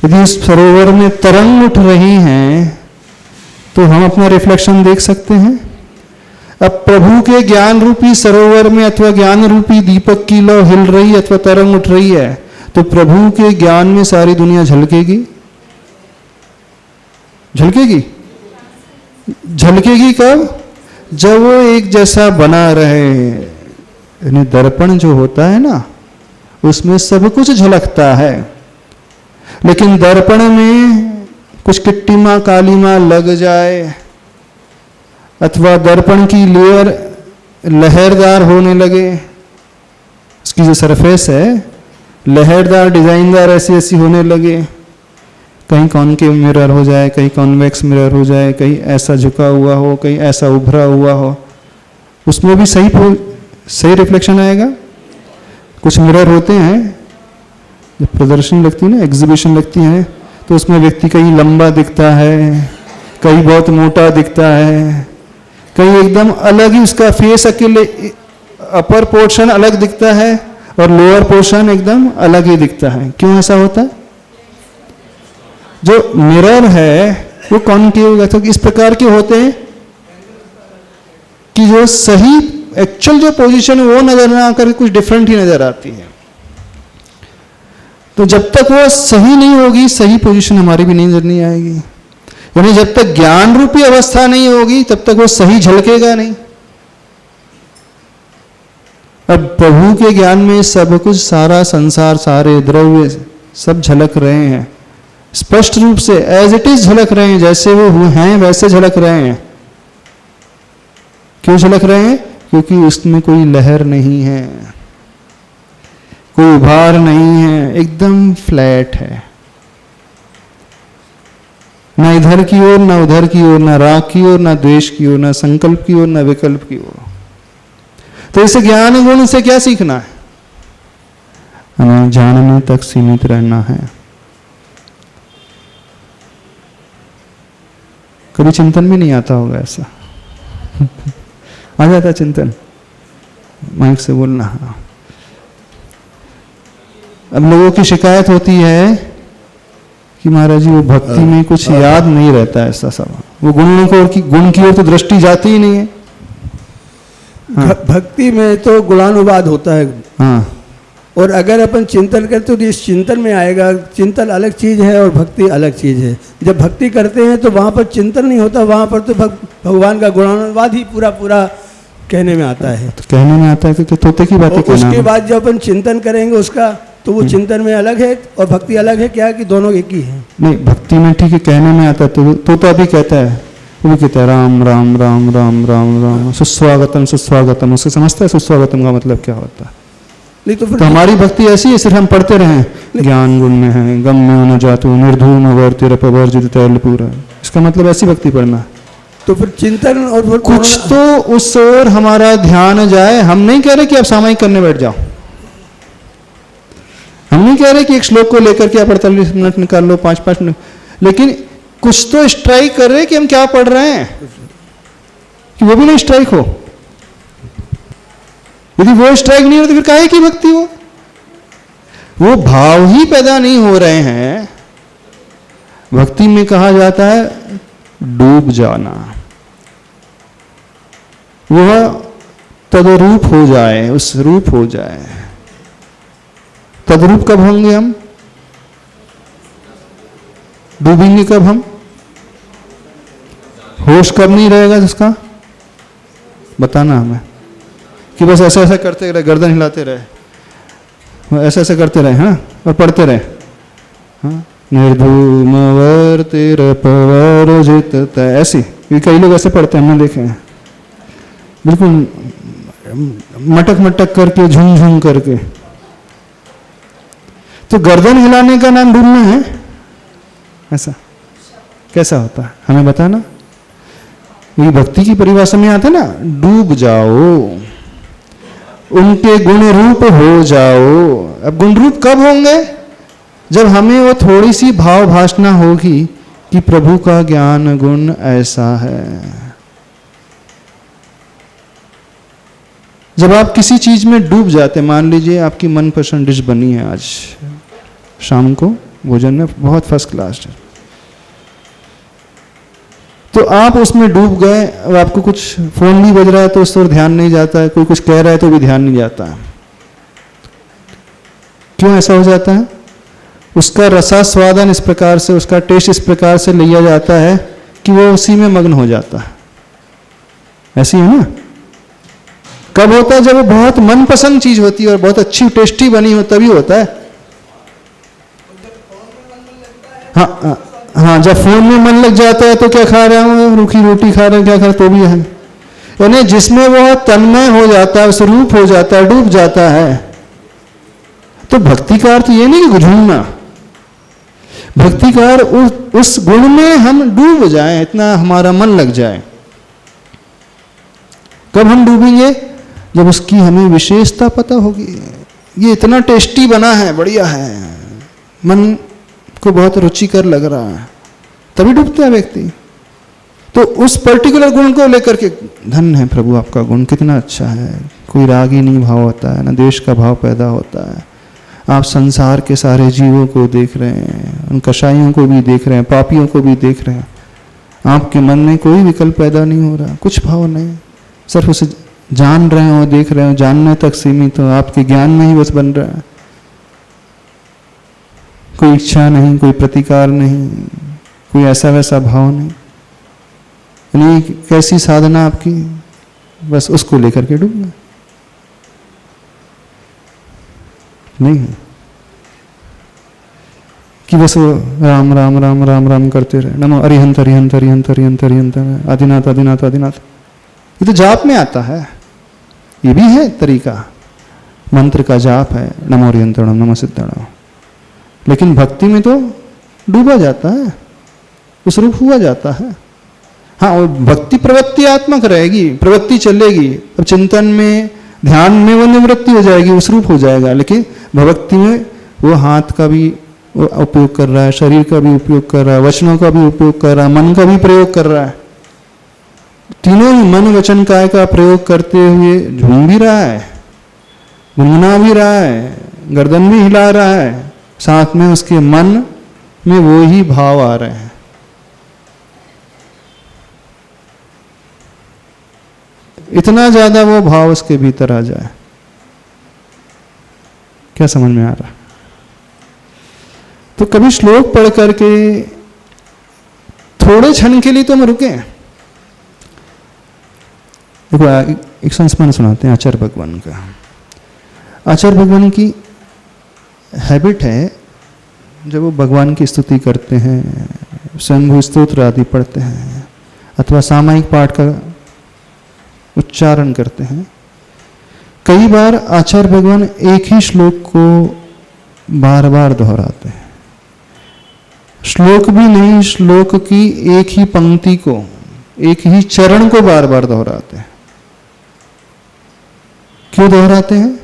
यदि उस सरोवर में तरंग उठ रही हैं तो हम अपना रिफ्लेक्शन देख सकते हैं। अब प्रभु के ज्ञान रूपी सरोवर में अथवा ज्ञान रूपी दीपक की लौ हिल रही अथवा तरंग उठ रही है तो प्रभु के ज्ञान में सारी दुनिया झलकेगी। झलकेगी, झलकेगी कब? जब वो एक जैसा बना रहे। यानी दर्पण जो होता है ना, उसमें सब कुछ झलकता है, लेकिन दर्पण में कुछ किट्टिमा कालीमा लग जाए अथवा दर्पण की लेयर लहरदार होने लगे, उसकी जो सरफेस है लहरदार डिजाइनदार ऐसी ऐसी होने लगे, कहीं कॉनकेव मिरर हो जाए, कहीं कॉन्वेक्स मिरर हो जाए, कहीं ऐसा झुका हुआ हो, कहीं ऐसा उभरा हुआ हो, उसमें भी सही रिफ्लेक्शन आएगा। कुछ मिरर होते हैं, जब प्रदर्शनी लगती है ना, एग्जीबिशन लगती है, तो उसमें व्यक्ति कहीं लंबा दिखता है, कहीं बहुत मोटा दिखता है, कहीं एकदम अलग ही उसका फेस अकेले अपर पोर्शन अलग दिखता है और लोअर पोर्शन एकदम अलग ही दिखता है। क्यों ऐसा होता है? जो मिरर है वो कॉनकेव तो इस प्रकार के होते हैं कि जो सही एक्चुअल जो पोजीशन है वो नजर ना आकर कुछ डिफरेंट ही नजर आती है। तो जब तक वो सही नहीं होगी, सही पोजीशन हमारी भी नजर नहीं आएगी। यानी जब तक ज्ञान रूपी अवस्था नहीं होगी तब तक वो सही झलकेगा नहीं। अब प्रभु के ज्ञान में सब कुछ, सारा संसार, सारे द्रव्य सब झलक रहे हैं, स्पष्ट रूप से एज इट इज झलक रहे हैं, जैसे वो हैं वैसे झलक रहे हैं। क्यों झलक रहे हैं? क्योंकि उसमें कोई लहर नहीं है, कोई उभार नहीं है, एकदम फ्लैट है, ना इधर की ओर ना उधर की ओर, ना राग की ओर ना द्वेष की ओर, ना संकल्प की ओर ना विकल्प की ओर। तो इसे ज्ञान गुण से क्या सीखना है? हमें जानने तक सीमित रहना है। कभी चिंतन में नहीं आता होगा ऐसा आ जाता चिंतन, माइक से बोलना। अब लोगों की शिकायत होती है कि महाराज जी वो भक्ति में कुछ याद नहीं रहता है, ऐसा सब वो गुण की ओर तो दृष्टि जाती ही नहीं है। हाँ। भक्ति में तो गुणानुवाद होता है। हाँ। और अगर अपन चिंतन करते तो इस चिंतन में आएगा, चिंतन अलग चीज है और भक्ति अलग चीज है। जब भक्ति करते हैं तो वहां पर चिंतन नहीं होता, वहां पर तो भगवान का गुणानुवाद ही पूरा पूरा कहने में आता है। तो कहने में आता है कि तोते की बातें कहना। उसके बाद जब अपन चिंतन करेंगे उसका, तो वो चिंतन में अलग है और भक्ति अलग है। क्या है कि दोनों एक ही है। नहीं, भक्ति में ठीक है, कहने में आता है तो अभी कहता है, वो भी कहता है राम राम राम राम राम राम, सुस्वागतम सुस्वागतम। उसको समझता है सुस्वागतम का मतलब क्या होता है? नहीं तो फिर तो हमारी भक्ति ऐसी है, सिर्फ हम पढ़ते रहें, ज्ञान गुण में है, गम्य न जातु निर्धूम वर्तिरपवर्जित तैलपूरा। इसका मतलब ऐसी भक्ति पढ़ना है। तो फिर चिंतन और फिर कुछ तो उस ओर हमारा ध्यान जाए। हम नहीं कह रहे कि आप सामायिक करने बैठ जाओ, हम नहीं कह रहे कि एक श्लोक को लेकर के आप 48 मिनट निकाल लो, 5-5 मिनट, लेकिन कुछ तो स्ट्राइक कर रहे कि हम क्या पढ़ रहे हैं, कि वो भी नहीं स्ट्राइक हो। यदि वो स्ट्राइक नहीं हो तो फिर काहे की भक्ति हो? वो भाव ही पैदा नहीं हो रहे हैं। भक्ति में कहा जाता है डूब जाना, वह तदरूप हो जाए, उस रूप हो जाए। तदरूप कब होंगे हम? डूबेंगे कब हम? होश कब नहीं रहेगा जिसका? बताना हमें। कि बस ऐसा ऐसा करते रहे, गर्दन हिलाते रहे, ऐसा ऐसा करते रहे, हाँ, और पढ़ते रहे, हाँ, निर्धूम वर्तिरपवर्जित, ऐसी। कई लोग ऐसे पढ़ते हैं, हमने देखे हैं, बिल्कुल मटक मटक करके, झूम झूम करके। तो गर्दन हिलाने का नाम डूबना है? ऐसा कैसा होता है, हमें बताना। ये भक्ति की परिभाषा में आता है ना, डूब जाओ, उनके गुण रूप हो जाओ। अब गुण रूप कब होंगे? जब हमें वो थोड़ी सी भाव भाषणा होगी कि प्रभु का ज्ञान गुण ऐसा है। जब आप किसी चीज में डूब जाते, मान लीजिए आपकी मनपसंद डिश बनी है आज शाम को भोजन में, बहुत फर्स्ट क्लास है, तो आप उसमें डूब गए। और आपको कुछ फोन भी बज रहा है तो उस पर ध्यान नहीं जाता है, कोई कुछ कह रहा है तो भी ध्यान नहीं जाता है। क्यों ऐसा हो जाता है? उसका रसास्वादन इस प्रकार से, उसका टेस्ट इस प्रकार से लिया जाता है कि वो उसी में मग्न हो जाता है। ऐसी है ना? कब होता है? जब वो बहुत मनपसंद चीज होती है और बहुत अच्छी टेस्टी बनी हो, तभी होता है। हाँ हाँ, जब फोन में मन लग जाता है तो क्या खा रहा हूँ, रूखी रोटी खा रहे हैं, क्या खा रहे, तो भी है। यानी जिसमें वो तन्मय हो जाता है, स्वरूप हो जाता है, डूब जाता है। तो भक्ति का अर्थ ये नहीं कि झूमना, भक्ति का अर्थ उस गुण में हम डूब जाएं, इतना हमारा मन लग जाए। कब हम डूबेंगे? जब उसकी हमें विशेषता पता होगी। ये इतना टेस्टी बना है, बढ़िया है, मन को बहुत रुचिकर लग रहा है, तभी डूबता है व्यक्ति। तो उस पर्टिकुलर गुण को लेकर के, धन है प्रभु आपका गुण, कितना अच्छा है, कोई राग ही नहीं भाव होता है, ना द्वेष का भाव पैदा होता है। आप संसार के सारे जीवों को देख रहे हैं, उन कषाइयों को भी देख रहे हैं, पापियों को भी देख रहे हैं। आपके मन में कोई विकल्प पैदा नहीं हो रहा, कुछ भाव नहीं, सिर्फ उसे जान रहे हो, देख रहे हो, जानने तक सीमित हो, आपके ज्ञान में ही बस बन रहा है। कोई इच्छा नहीं, कोई प्रतिकार नहीं, कोई ऐसा वैसा भाव नहीं। यानी कैसी साधना आपकी? बस उसको लेकर के डूबना नहीं है कि बस वो राम राम राम राम राम करते रहे, नमो अरिहंत अरिहंत अरिहंत अरिहंत अरिहंत आदिनाथ आदिनाथ आदिनाथ। ये तो जाप में आता है, ये भी है तरीका, मंत्र का जाप है, नमो अरिहंतणम नमो सिद्धणम। लेकिन भक्ति में तो डूबा जाता है, उस रूप हुआ जाता है। हाँ, वो भक्ति प्रवृत्तियात्मक रहेगी, प्रवृत्ति चलेगी। अब चिंतन में, ध्यान में वो निवृत्ति हो जाएगी, उस रूप हो जाएगा। लेकिन भक्ति में वो हाथ का भी उपयोग कर रहा है, शरीर का भी उपयोग कर रहा है, वचनों का भी उपयोग कर रहा है, मन का भी प्रयोग कर रहा है। तीनों ही मन वचन काय का प्रयोग करते हुए झूम भी रहा है, गुनगुना भी रहा है, गर्दन भी हिला रहा है, साथ में उसके मन में वो ही भाव आ रहे हैं। इतना ज्यादा वो भाव उसके भीतर आ जाए। क्या समझ में आ रहा? तो कभी श्लोक पढ़ करके थोड़े क्षण के लिए तो हम रुके। देखो, एक संस्मरण सुनाते हैं आचार्य भगवान का। आचार्य भगवान की हैबिट है, जब वो भगवान की स्तुति करते हैं, शंभु स्तोत्र आदि पढ़ते हैं, अथवा सामायिक पाठ का उच्चारण करते हैं, कई बार आचार्य भगवान एक ही श्लोक को बार बार दोहराते हैं। श्लोक भी नहीं, श्लोक की एक ही पंक्ति को, एक ही चरण को बार बार दोहराते हैं। क्यों दोहराते हैं?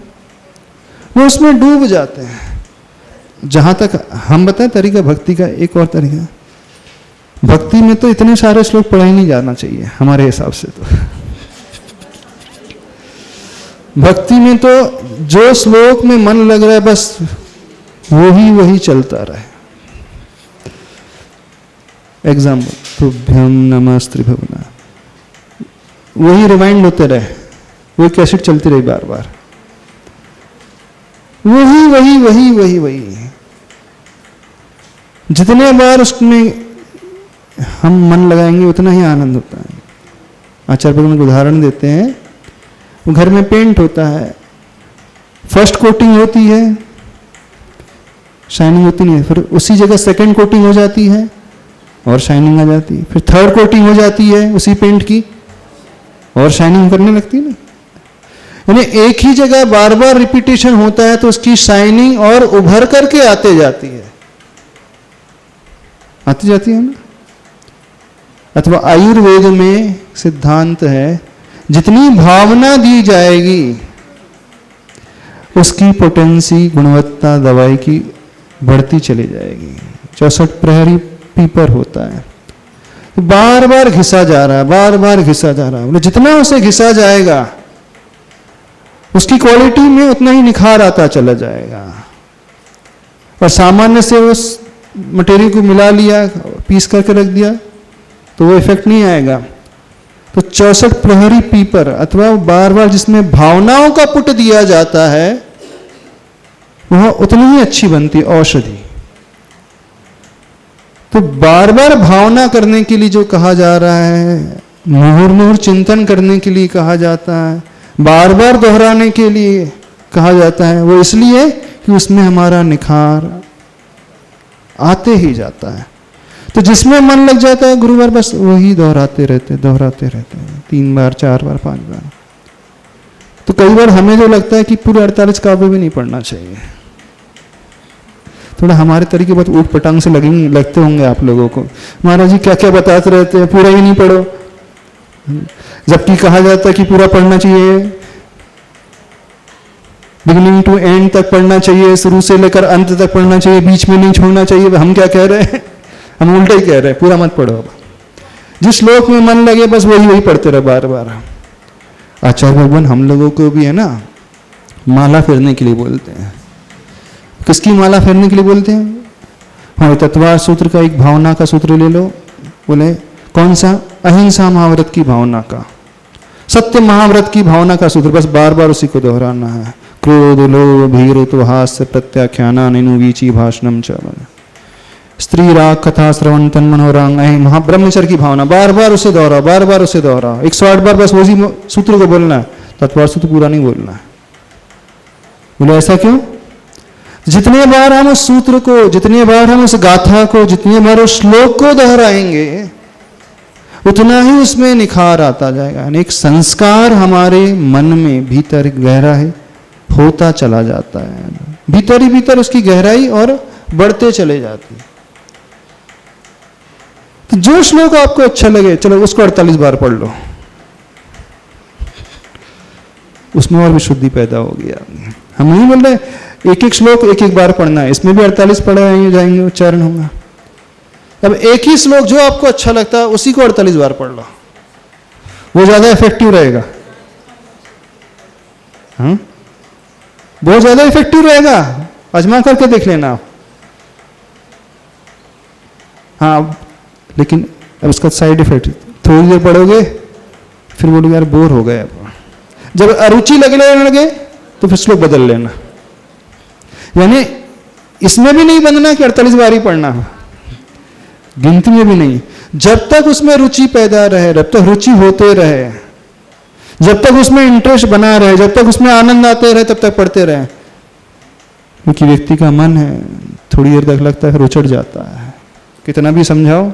वो उसमें डूब जाते हैं। जहां तक हम बताएं तरीका भक्ति का, एक और तरीका, भक्ति में तो इतने सारे श्लोक पढ़ा ही नहीं जाना चाहिए हमारे हिसाब से। तो भक्ति में तो जो श्लोक में मन लग रहा है बस वही चलता रहे। एग्जाम्पल, तुभ्यम नमस्त्रिभुवना, वही रिमाइंड होते रहे, वही कैसेट चलती रही बार बार, वही। जितने बार उसमें हम मन लगाएंगे उतना ही आनंद होता है। आचार्य भगवान उदाहरण देते हैं, वो घर में पेंट होता है, फर्स्ट कोटिंग होती है, शाइनिंग होती नहीं है, फिर उसी जगह सेकंड कोटिंग हो जाती है और शाइनिंग आ जाती है, फिर थर्ड कोटिंग हो जाती है उसी पेंट की और शाइनिंग करने लगती है ना। यानी एक ही जगह बार बार रिपीटेशन होता है तो उसकी शाइनिंग और उभर करके आते जाती है, आती जाती है ना। अथवा आयुर्वेद में सिद्धांत है, जितनी भावना दी जाएगी उसकी पोटेंसी, गुणवत्ता दवाई की बढ़ती चली जाएगी। 64 प्रहरी पीपर होता है, तो बार बार घिसा जा रहा है, बार बार घिसा जा रहा है। बोले जितना उसे घिसा जाएगा उसकी क्वालिटी में उतना ही निखार आता चला जाएगा। और सामान्य से उस मटेरियल को मिला लिया, पीस करके रख दिया तो वो इफेक्ट नहीं आएगा। तो 64 प्रहरी पीपर अथवा बार बार जिसमें भावनाओं का पुट दिया जाता है वह उतनी ही अच्छी बनती औषधि। तो बार बार भावना करने के लिए जो कहा जा रहा है, मुहुर्मुहुर चिंतन करने के लिए कहा जाता है, बार बार दोहराने के लिए कहा जाता है, वो इसलिए कि उसमें हमारा निखार आते ही जाता है। तो जिसमें मन लग जाता है गुरुवार बस वही दोहराते रहते हैं 3 बार 4 बार 5 बार। तो कई बार हमें जो लगता है कि पूरे 48 काव्य भी नहीं पढ़ना चाहिए, थोड़ा हमारे तरीके बहुत ऊट पटांग से लगते होंगे आप लोगों को, महाराज जी क्या क्या बताते रहते हैं, पूरा ही नहीं पढ़ो। जबकि कहा जाता है कि पूरा पढ़ना चाहिए, बिगिनिंग टू एंड तक पढ़ना चाहिए, शुरू से लेकर अंत तक पढ़ना चाहिए, बीच में नहीं छोड़ना चाहिए। हम क्या कह रहे हैं, हम उल्टा ही कह रहे हैं, पूरा मत पढ़ो। जिस श्लोक में मन लगे बस वही वही पढ़ते रहो बार बार। आचार्य भगवान हम लोगों को भी है ना माला फेरने के लिए बोलते हैं। किसकी माला फेरने के लिए बोलते हैं? हाँ, तत्वार सूत्र का एक भावना का सूत्र ले लो। बोले कौन सा? अहिंसा महाव्रत की भावना का, सत्य महाव्रत की भावना का सूत्र, बस बार बार उसी को दोहराना है। क्रोध लोभ भीरुत्व हास्य प्रत्याख्याना वीची भाषणम च, स्त्री राग कथा श्रवण तन मनोरंग महाब्रह्मचर्य की भावना, बार बार उसे दोहराओ, बार बार उसे दोहराओ। 108 बार बस उसी सूत्र को बोलना है, तत्वार सूत्र पूरा नहीं बोलना है। बोले ऐसा क्यों? जितने बार हम उस सूत्र को, जितने बार हम उस गाथा को, जितने बार उस श्लोक को दोहराएंगे उतना ही उसमें निखार आता जाएगा। यानी एक संस्कार हमारे मन में भीतर गहरा है होता चला जाता है, भीतर ही भीतर उसकी गहराई और बढ़ते चले जाती है। तो जो श्लोक आपको अच्छा लगे चलो उसको 48 बार पढ़ लो, उसमें और भी शुद्धि पैदा होगी। हम नहीं बोल रहे एक एक श्लोक एक एक बार पढ़ना है, इसमें भी 48 पढ़े जाएंगे, उच्चारण होगा। अब एक ही श्लोक जो आपको अच्छा लगता है उसी को 48 बार पढ़ लो, वो ज्यादा इफेक्टिव रहेगा। हाँ, बहुत ज्यादा इफेक्टिव रहेगा, आजमा करके देख लेना आप। हाँ, लेकिन अब उसका साइड इफेक्ट, थोड़ी देर पढ़ोगे फिर बोलोगे यार बोर हो गए। अब जब अरुचि लगने लगे तो फिर श्लोक बदल लेना। यानी इसमें भी नहीं बनना कि 48 बार ही पढ़ना है, गिनती में भी नहीं। जब तक उसमें रुचि पैदा रहे, जब तक रुचि होते रहे, जब तक उसमें इंटरेस्ट बना रहे, जब तक उसमें आनंद आते रहे, तब तक पढ़ते रहे। क्योंकि व्यक्ति का मन है थोड़ी देर तक लगता है फिर उचट जाता है, कितना भी समझाओ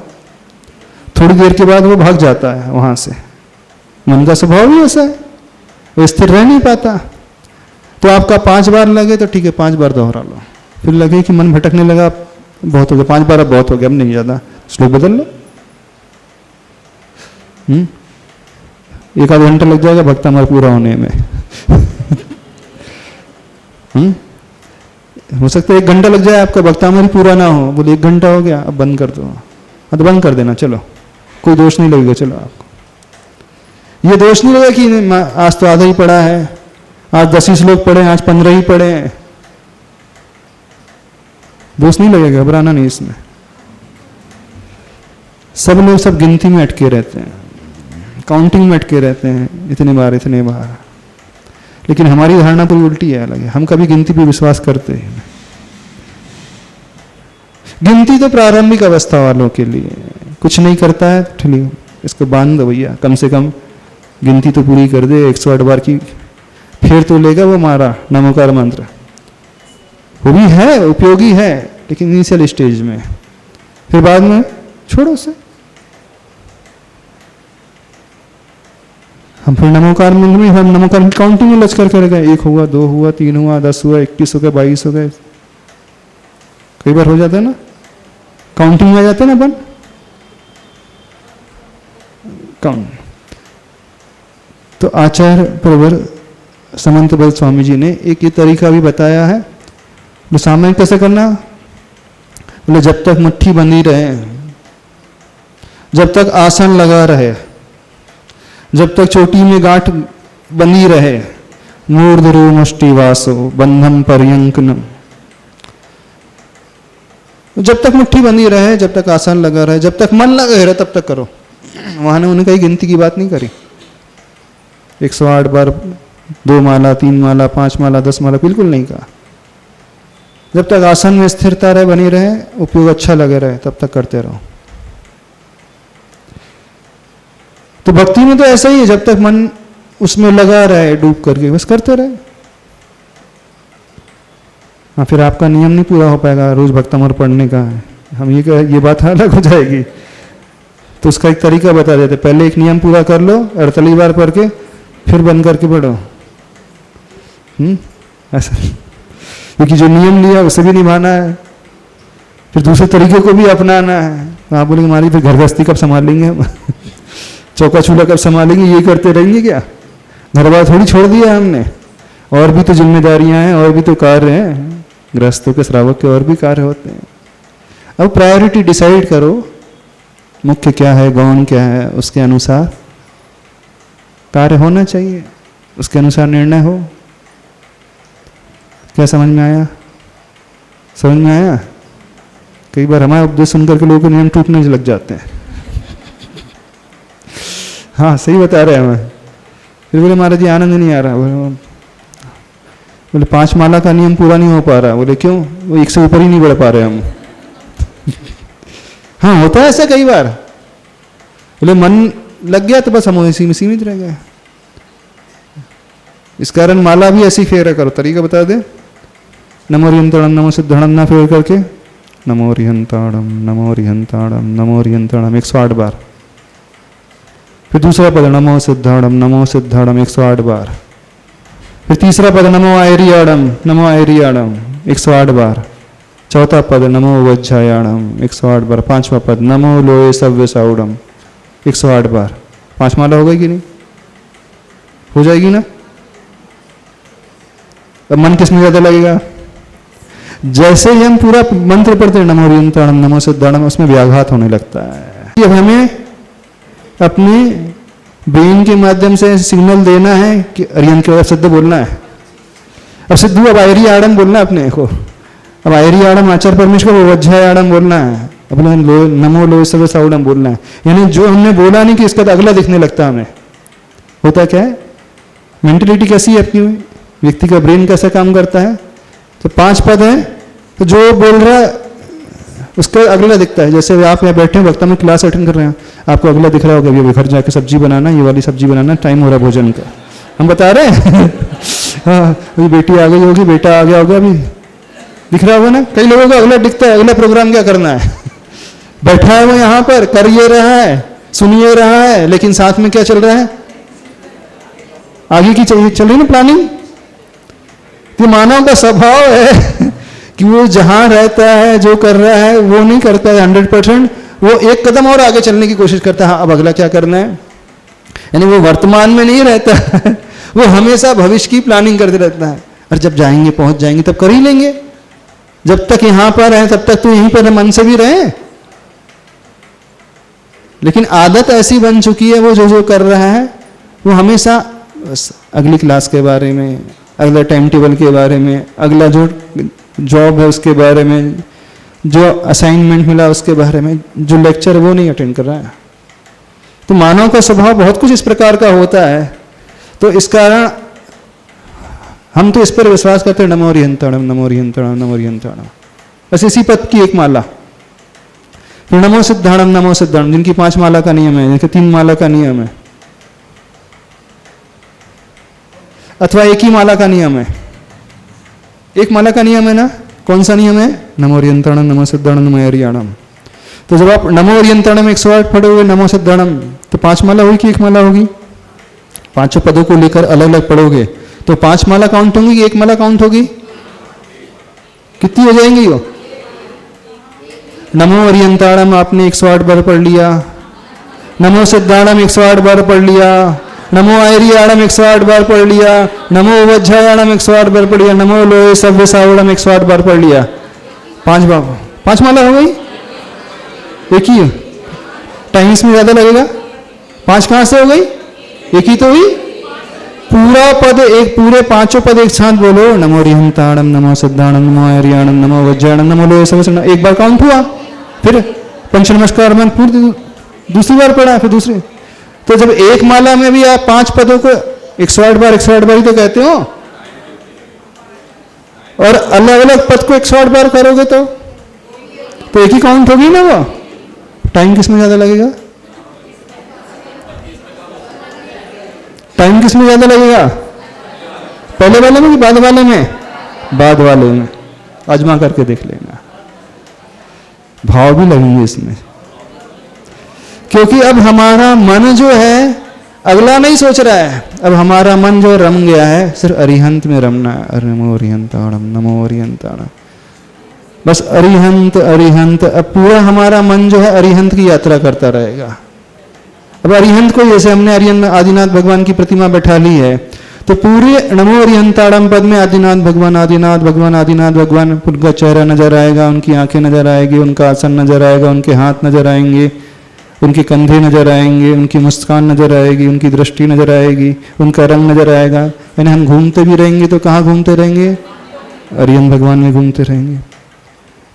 थोड़ी देर के बाद वो भाग जाता है वहां से। मन का स्वभाव ही ऐसा है, वो स्थिर रह नहीं पाता। तो आपका 5 बार लगे तो ठीक है, 5 बार दोहरा लो। फिर लगे कि मन भटकने लगा, बहुत हो गया 5 बार, अब बहुत हो गया, अब नहीं ज्यादा, श्लोक बदल लो। 1 आध घंटा लग जाएगा भक्ता हमारा पूरा होने में। हो सकता है 1 घंटा लग जाए आपका भक्ता हमारी पूरा ना हो। बोले 1 घंटा हो गया, अब बंद कर दो। हाँ तो बंद कर देना, चलो कोई दोष नहीं लगेगा। चलो आपको ये दोष नहीं लगेगा कि आज तो आधा ही पढ़ा है, आज 10 ही श्लोक पढ़े, आज 15 ही पढ़े, दोष नहीं लगेगा, घबराना नहीं इसमें। सब लोग सब गिनती में अटके रहते हैं, काउंटिंग में अटके रहते हैं, इतने बार इतने बार। लेकिन हमारी धारणा पूरी उल्टी है, अलग है। हम कभी गिनती पे विश्वास करते हैं। गिनती तो प्रारंभिक अवस्था वालों के लिए, कुछ नहीं करता है ठीक, इसको बांध दो भैया, कम से कम गिनती तो पूरी कर दे 108 बार की, फिर तो लेगा वो मारा नमोकार मंत्र। वो भी है, उपयोगी है, लेकिन इनिशियल स्टेज में, फिर बाद में छोड़ो उसे। हम फिर नमोकार में हम नमोकार की काउंटिंग में लचकर कर गए, 1 हुआ, 2 हुआ, 3 हुआ, 10 हुआ, 21 हो गए, 22 हो गए। कई बार हो जाता है ना, काउंटिंग में आ जाते हैं ना अपन काउंट। तो आचार्य प्रवर समंत बल स्वामी जी ने एक ये तरीका भी बताया है। तो सामयिक कैसे करना, बोले जब तक मुट्ठी बंधी रहे, जब तक आसन लगा रहे, जब तक चोटी में गांठ बंधी रहे, मूर्धरो मुष्टिवासो बंधम पर्यंकनम, जब तक मुट्ठी बंधी रहे, जब तक आसन लगा रहे, जब तक मन लगा रहे तब तक करो। वहां ने उन्हें कहीं गिनती की बात नहीं करी, 108 बार 2 माला 3 माला 5 माला 10 माला बिल्कुल नहीं कहा। जब तक आसन में स्थिरता रहे, बनी रहे, उपयोग अच्छा लगे रहे, तब तक करते रहो। तो भक्ति में तो ऐसा ही है, जब तक मन उसमें लगा रहे डूब करके बस करते रहे। हाँ, फिर आपका नियम नहीं पूरा हो पाएगा रोज भक्तमर पढ़ने का है, हम ये बात अलग हो जाएगी। तो उसका एक तरीका बता देते, पहले एक नियम पूरा कर लो 48 बार पढ़ के, फिर बंद करके पढ़ो। ऐसा, क्योंकि जो नियम लिया उसे भी निभाना है, फिर दूसरे तरीके को भी अपनाना है। तो आप बोलेंगे हमारी फिर घर गृहस्थी कब संभालेंगे हम चौका चूल्हा कब संभालेंगे, ये करते रहेंगे क्या? घर बार थोड़ी छोड़ दिया हमने, और भी तो जिम्मेदारियां हैं, और भी तो कार्य हैं, गृहस्थों के श्रावक के और भी कार्य होते हैं। अब प्रायोरिटी डिसाइड करो, मुख्य क्या है, गौण क्या है, उसके अनुसार कार्य होना चाहिए, उसके अनुसार निर्णय हो। क्या समझ में आया? समझ में आया? कई बार हमारा उपदेश सुनकर के लोगों के नियम टूटने लग जाते हैं। हाँ, सही बता रहे हैं हमें। फिर बोले महाराज जी आनंद नहीं आ रहा, बोले 5 माला का नियम पूरा नहीं हो पा रहा। बोले क्यों? वो 1 से ऊपर ही नहीं बढ़ पा रहे हम। हाँ, होता है ऐसा कई बार। बोले मन लग गया तो बस हम इसी में सीमित रह गए। इस कारण माला भी ऐसी फेरा करो, तरीका बता दे। नमो रिहंताड़म नमो सिद्धाड़म ना फेर करके नमो रिहंताड़म नमो रिहंताड़म नमो रिहंताड़म 108 बार। फिर दूसरा पद नमो सिद्धाड़म 108 बार। फिर तीसरा पद नमो आयरियाड़म 108 बार। चौथा पद नमो वज्जायाणम 108 बार। 5वां पद नमो लोए सव्य साउडम 108 बार। 5 माला हो गई कि नहीं? हो जाएगी ना? अब मन किसमें ज्यादा लगेगा? जैसे ही हम पूरा मंत्र पढ़ते हैं नमो रिहंताड़म नमो सिद्धाड़म, उसमें व्याघात होने लगता है। अब हमें अपने ब्रेन के माध्यम से सिग्नल देना है कि अरियन के बाद सिद्ध बोलना है। अब सिद्धू अब आयरी आड़म बोलना है अपने को। अब आयरी आड़म आचार्य परमेश्वर को वज्जाय आड़म बोलना है, अपने नमो लोए सव्य साउडम बोलना है। यानी जो हमने बोला नहीं कि इसका तो अगला दिखने लगता हमें। होता क्या है, मेंटेलिटी कैसी है अपनी, व्यक्ति का ब्रेन कैसा काम करता है। तो 5 पद है, तो जो बोल रहा है उसका अगला दिखता है। जैसे आप यहाँ बैठे हैं, वक्ता में क्लास अटेंड कर रहे हैं, आपको अगला दिख रहा होगा अभी घर जाके सब्जी बनाना, ये वाली सब्जी बनाना, टाइम हो रहा है भोजन का, हम बता रहे हैं। हाँ, अभी बेटी आ गई होगी, बेटा आ गया होगा, अभी दिख रहा होगा ना। कई लोगों का अगला दिखता है, अगला प्रोग्राम क्या करना है। बैठा है वो यहाँ पर, कर ये रहा है, सुन ये रहा है, लेकिन साथ में क्या चल रहा है, आगे की चल रही ना प्लानिंग। ये मानव का स्वभाव है कि वो जहां रहता है, जो कर रहा है वो नहीं करता है 100%, वो एक कदम और आगे चलने की कोशिश करता है। हाँ, अब अगला क्या करना है, यानी वो वर्तमान में नहीं रहता है, वो हमेशा भविष्य की प्लानिंग करते रहता है। और जब जाएंगे, पहुंच जाएंगे, तब कर ही लेंगे। जब तक यहां पर है तब तक तो यहीं पर मन से भी रहे। लेकिन आदत ऐसी बन चुकी है, वो जो कर रहा है वो हमेशा बस अगली क्लास के बारे में, अगला टाइम टेबल के बारे में, अगला जो जॉब है उसके बारे में, जो असाइनमेंट मिला उसके बारे में, जो लेक्चर वो नहीं अटेंड कर रहा है। तो मानव का स्वभाव बहुत कुछ इस प्रकार का होता है। तो इस कारण हम तो इस पर विश्वास करते हैं, नमो रिहंताड़म नमो रिहंताड़म नमो रिहंताड़म, बस इसी पद की 1 माला। फिर नमो सिद्धाड़म जिनकी 5 माला का नियम है, जिनके 3 माला का नियम है, अथवा 1 ही माला का नियम है। 1 माला का नियम है ना, कौन सा नियम है? नमो रिहंताड़म नमो सिद्धाड़म नमो आयरियाड़म। तो जब आप नमो रिहंताड़म 108 पढ़ोगे, नमो सिद्धाड़म, तो 5 माला होगी कि 1 माला होगी? पांचों पदों को लेकर अलग अलग पढ़ोगे तो 5 माला काउंट होंगी कि 1 माला काउंट होगी? कितनी हो जाएंगी वो? नमो अरियंताणम आपने 108 बार पढ़ लिया, नमो सिद्धाणम 108 बार पढ़ लिया, नमो आयरियाणम 108 बार पढ़ लिया, नमो वज्रायाणम 108 बार पढ़ लिया, नमो लोहे सव्य सावड़म 108 बार पढ़ लिया। 5 माला हो गई। एक ही टाइम इसमें ज्यादा लगेगा। 5 कहां से हो गई? एक ही तो हुई। पूरा पद एक पूरे 5 पद एक साथ बोलो, नमो अरिहंताणम, नमो सिद्धाणम, नमो आयरियाणम, नमो वज्रायाणम, नमो लोहे सव्य सावड़म। एक बार काउंट हुआ, फिर पंच नमस्कार मन पूरी दूसरी बार पढ़ा, फिर दूसरी। तो जब एक माला में भी आप 5 पदों को 108 बार ही तो कहते हो, और अलग अलग पद को 108 बार करोगे तो एक ही काउंट होगी ना वो। टाइम किसमें ज्यादा लगेगा? टाइम किसमें ज्यादा लगेगा? पहले वाले में कि बाद वाले में? बाद वाले में। आजमा करके देख लेना, भाव भी लगेंगे इसमें। क्योंकि अब हमारा मन जो है अगला नहीं सोच रहा है, अब हमारा मन जो रम गया है सिर्फ अरिहंत में रमना है। नमो अरिहंताणम, नमो अरिहंताणम, बस अरिहंत अरिहंत। अब पूरा हमारा मन जो है अरिहंत की यात्रा करता रहेगा। अब अरिहंत को जैसे हमने अरिहंत आदिनाथ भगवान की प्रतिमा बैठा ली है, तो पूरे नमो अरिहंताणम पद में आदिनाथ भगवान, आदिनाथ भगवान, आदिनाथ भगवान, उनका चेहरा नजर आएगा, उनकी आंखें नजर आएगी, उनका आसन नजर आएगा, उनके हाथ नजर आएंगे, उनके कंधे नजर आएंगे, उनकी मुस्कान नजर आएगी, उनकी दृष्टि नजर आएगी, उनका रंग नजर आएगा। यानी हम घूमते भी रहेंगे तो कहाँ घूमते रहेंगे? अरिहंत भगवान में घूमते रहेंगे।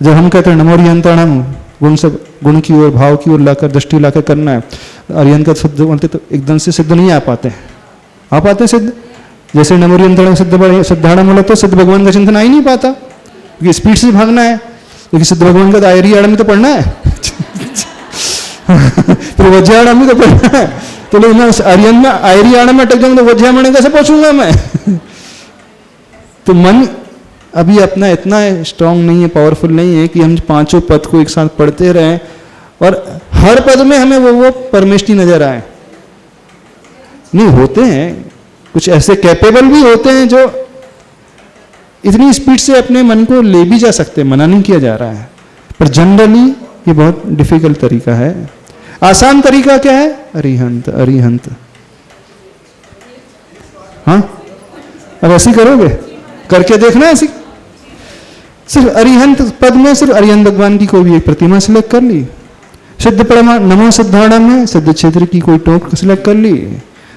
जब हम कहते हैं नमो अरिहंताणम, गुण की ओर, भाव की ओर लाकर, दृष्टि लाकर करना है, अरिहंत का सिद्ध बोलते तो एकदम से सिद्ध नहीं आ पाते सिद्ध। जैसे नमो अरिहंताणम सिद्धाणम बोला तो सिद्ध भगवान का चिंतन आ ही नहीं पाता, क्योंकि स्पीड से भागना है। लेकिन सिद्ध भगवान का आयरियाणम में तो पढ़ना है फिर वज्रायाणम में तो पढ़ना है। तो लोग मैं अरिहंत में आयरियाणम में अटक जाऊंगा तो वज्रायाणम कैसे पहुंचूंगा मैं? तो मन अभी अपना इतना स्ट्रांग नहीं है, पावरफुल नहीं है कि हम 5 पद को एक साथ पढ़ते रहें और हर पद में हमें वो परमेष्टि नजर आए। नहीं, होते हैं कुछ ऐसे कैपेबल भी होते हैं जो इतनी स्पीड से अपने मन को ले भी जा सकते हैं, मना नहीं किया जा रहा है, पर जनरली ये बहुत डिफिकल्ट तरीका है। आसान तरीका क्या है? अरिहंत अरिहंत। हाँ, अब ऐसे करोगे, करके देखना ऐसी। सिर्फ अरिहंत पद में सिर्फ अरिहंत भगवान की कोई भी एक प्रतिमा सिलेक्ट कर ली, सिद्ध परमा नमो सिद्धाणम में सिद्ध क्षेत्र की कोई टोक सिलेक्ट कर ली,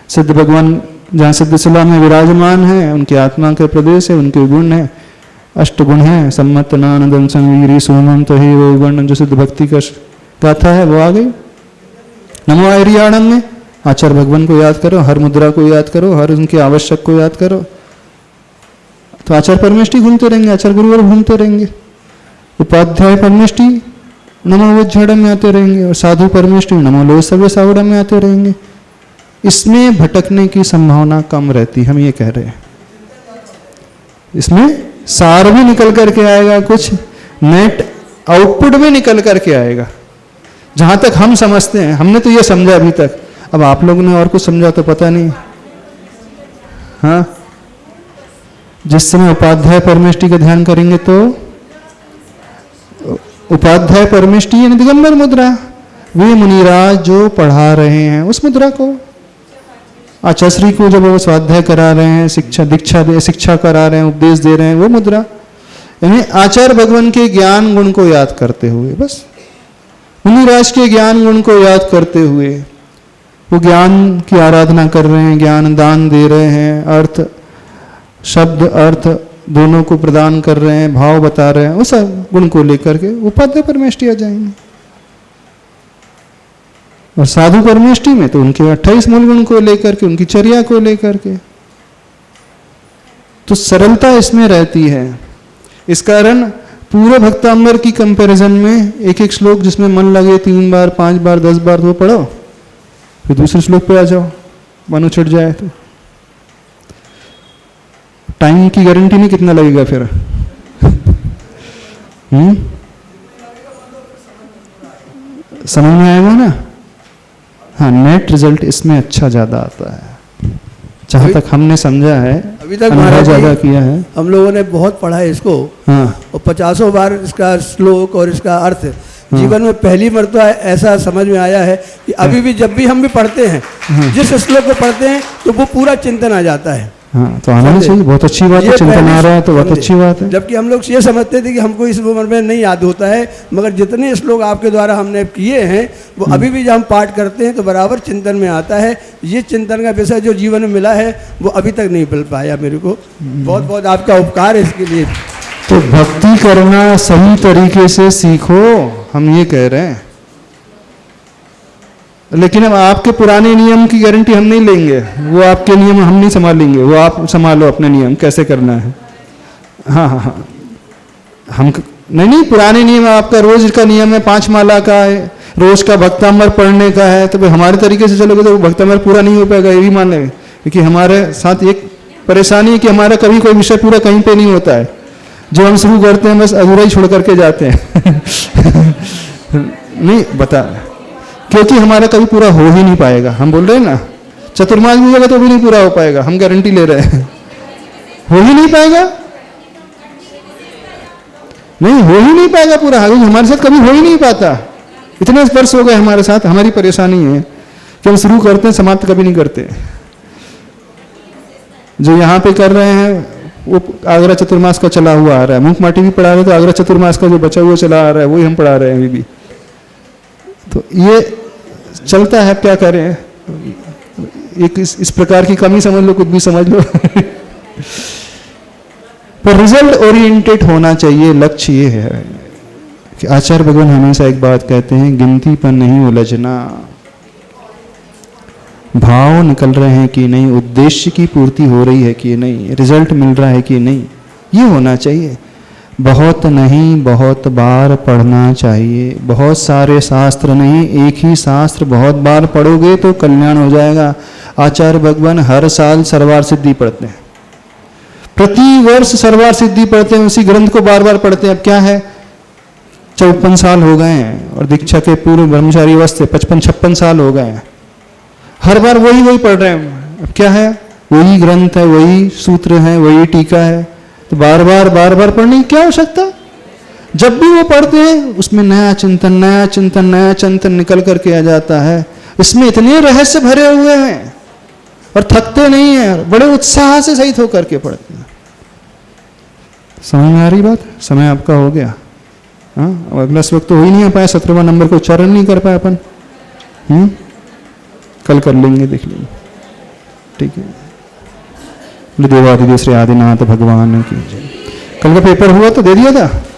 सिद्ध भगवान जहाँ सिद्ध शिला में विराजमान है, उनके आत्मा के प्रदेश है, उनके गुण है, 8 गुण है, सम्मत नानंदन संवीरी सोमंत ही वो गुण जो सिद्ध भक्ति का गाथा है वो आ गई। नमो आयरियाणम में आचार्य भगवान को याद करो, हर मुद्रा को याद करो, हर उनके आवश्यक को याद करो, तो आचार्य परमेष्टि घूमते रहेंगे, आचार्य गुरुवर घूमते रहेंगे। उपाध्याय परमेष्टि नमो वज्रायाणम में आते रहेंगे, और साधु परमेष्टि नमो लोहे सव्य सावड़म में आते रहेंगे। इसमें भटकने की संभावना कम रहती, हम ये कह रहे हैं। इसमें सार भी निकल करके आएगा, कुछ नेट आउटपुट भी निकल करके आएगा। जहां तक हम समझते हैं, हमने तो ये समझा अभी तक, अब आप लोगों ने और कुछ समझा तो पता नहीं। हाँ, जिस समय उपाध्याय परमेष्टि का ध्यान करेंगे तो उपाध्याय परमेष्टि यानी दिगंबर मुद्रा, वे मुनिराज जो पढ़ा रहे हैं उस मुद्रा को, आचार्य को जब वो स्वाध्याय करा रहे हैं, शिक्षा करा रहे हैं, उपदेश दे रहे हैं, वो मुद्रा। यानी आचार्य भगवान के ज्ञान गुण को याद करते हुए, बस मुनिराज के ज्ञान गुण को याद करते हुए वो ज्ञान की आराधना कर रहे हैं, ज्ञान दान दे रहे हैं, अर्थ शब्द अर्थ दोनों को प्रदान कर रहे हैं, भाव बता रहे हैं, उस गुण को लेकर के उपाध्याय परमेष्टि आ जाएंगे। और साधु परमेष्टि में तो उनके 28 मूल गुण को लेकर के, उनकी चर्या को लेकर के, तो सरलता इसमें रहती है। इस कारण पूरे भक्तांबर की कंपैरिजन में एक एक श्लोक जिसमें मन लगे 3 बार 5 बार 10 बार तो पढ़ो, फिर दूसरे श्लोक पे आ जाओ, मन उछट जाए तो टाइम की गारंटी नहीं कितना लगेगा फिर। समझ में आएगा ना? हाँ, नेट रिजल्ट इसमें अच्छा ज्यादा आता है। जहाँ तक हमने समझा है, अभी तक अनुभव महाराज ज़्यादा जी किया है। हम लोगों ने बहुत पढ़ा है इसको, हाँ और 50 बार इसका श्लोक और इसका अर्थ जीवन में पहली मरतबा ऐसा समझ में आया है कि अभी भी जब भी हम भी पढ़ते हैं, जिस श्लोक को पढ़ते हैं तो वो पूरा चिंतन आ जाता है। हाँ, तो आना चाहिए, बहुत अच्छी बात है, ये चिंतन आ रहा है तो बहुत समझे। अच्छी बात है। जबकि हम लोग ये समझते थे कि हमको इस उम्र में नहीं याद होता है, मगर जितने श्लोक आपके द्वारा हमने किए हैं वो अभी भी जब हम पाठ करते हैं तो बराबर चिंतन में आता है। ये चिंतन का विषय जो जीवन में मिला है वो अभी तक नहीं मिल पाया मेरे को। बहुत बहुत आपका उपकार है इसके लिए। तो भक्ति करना सही तरीके से सीखो, हम ये कह रहे हैं। लेकिन अब आपके पुराने नियम की गारंटी हम नहीं लेंगे, वो आपके नियम हम नहीं संभालेंगे, वो आप संभालो अपने नियम कैसे करना है। हाँ हाँ हाँ, हम नहीं, पुराने नियम आपका रोज का नियम है, 5 माला का है, रोज का भक्तामृत पढ़ने का है, तो भाई हमारे तरीके से चलोगे तो भक्तामृत पूरा नहीं हो पाएगा, ये भी मान लेंगे। क्योंकि हमारे साथ एक परेशानी है कि हमारा कभी कोई विषय पूरा कहीं पे नहीं होता है, जो हम शुरू करते हैं बस अधूरा ही छोड़ करके जाते हैं। नहीं बता, क्योंकि हमारा कभी पूरा हो ही नहीं पाएगा। हम बोल रहे हैं ना, चतुर्मास भी होगा तो भी नहीं पूरा हो पाएगा, हम गारंटी ले रहे हैं। हो ही नहीं पाएगा, नहीं हो ही नहीं पाएगा पूरा, हमारे साथ कभी हो ही नहीं पाता। इतने स्पर्श हो गए हमारे साथ, हमारी परेशानी है कि हम शुरू करते हैं समाप्त कभी नहीं करते। जो यहाँ पे कर रहे हैं वो आगरा चतुर्मास का चला हुआ आ रहा है, मुख माटी भी पढ़ा रहे हैं, तो आगरा चतुर्मास का जो बचा हुआ चला आ रहा है वही हम पढ़ा रहे हैं अभी भी। तो ये चलता है, क्या करें। एक इस प्रकार की कमी समझ लो, कुछ भी समझ लो। पर रिजल्ट ओरिएंटेड होना चाहिए। लक्ष्य ये है कि आचार्य भगवान हमेशा एक बात कहते हैं, गिनती पर नहीं उलझना, भाव निकल रहे हैं कि नहीं, उद्देश्य की पूर्ति हो रही है कि नहीं, रिजल्ट मिल रहा है कि नहीं, ये होना चाहिए। बहुत नहीं, बहुत बार पढ़ना चाहिए। बहुत सारे शास्त्र नहीं, एक ही शास्त्र बहुत बार पढ़ोगे तो कल्याण हो जाएगा। आचार्य भगवान हर साल सर्वार सिद्धि पढ़ते हैं, प्रति वर्ष सर्वार सिद्धि पढ़ते हैं, उसी ग्रंथ को बार बार पढ़ते हैं। अब क्या है, 54 साल हो गए हैं और दीक्षा के पूर्व ब्रह्मचारी अवस्था 55-56 साल हो गए हैं, हर बार वही पढ़ रहे हैं। अब क्या है, वही ग्रंथ है, वही सूत्र है, वही टीका है, तो बार बार पढ़ने की क्या आवश्यकता। जब भी वो पढ़ते हैं उसमें नया चिंतन निकल करके आ जाता है। इसमें इतने रहस्य भरे हुए हैं और थकते नहीं है, बड़े उत्साह से सहित होकर के पढ़ते हैं। समझ में आ रही बात? समय आपका हो गया। हाँ, अब अगला वक्त तो हो ही नहीं पाया, 17वां नंबर को उच्चारण नहीं कर पाए अपन। कल कर लेंगे, देख लेंगे, ठीक है। देवादिदेव श्री आदिनाथ भगवान की जय। कल का पेपर हुआ तो दे दिया था।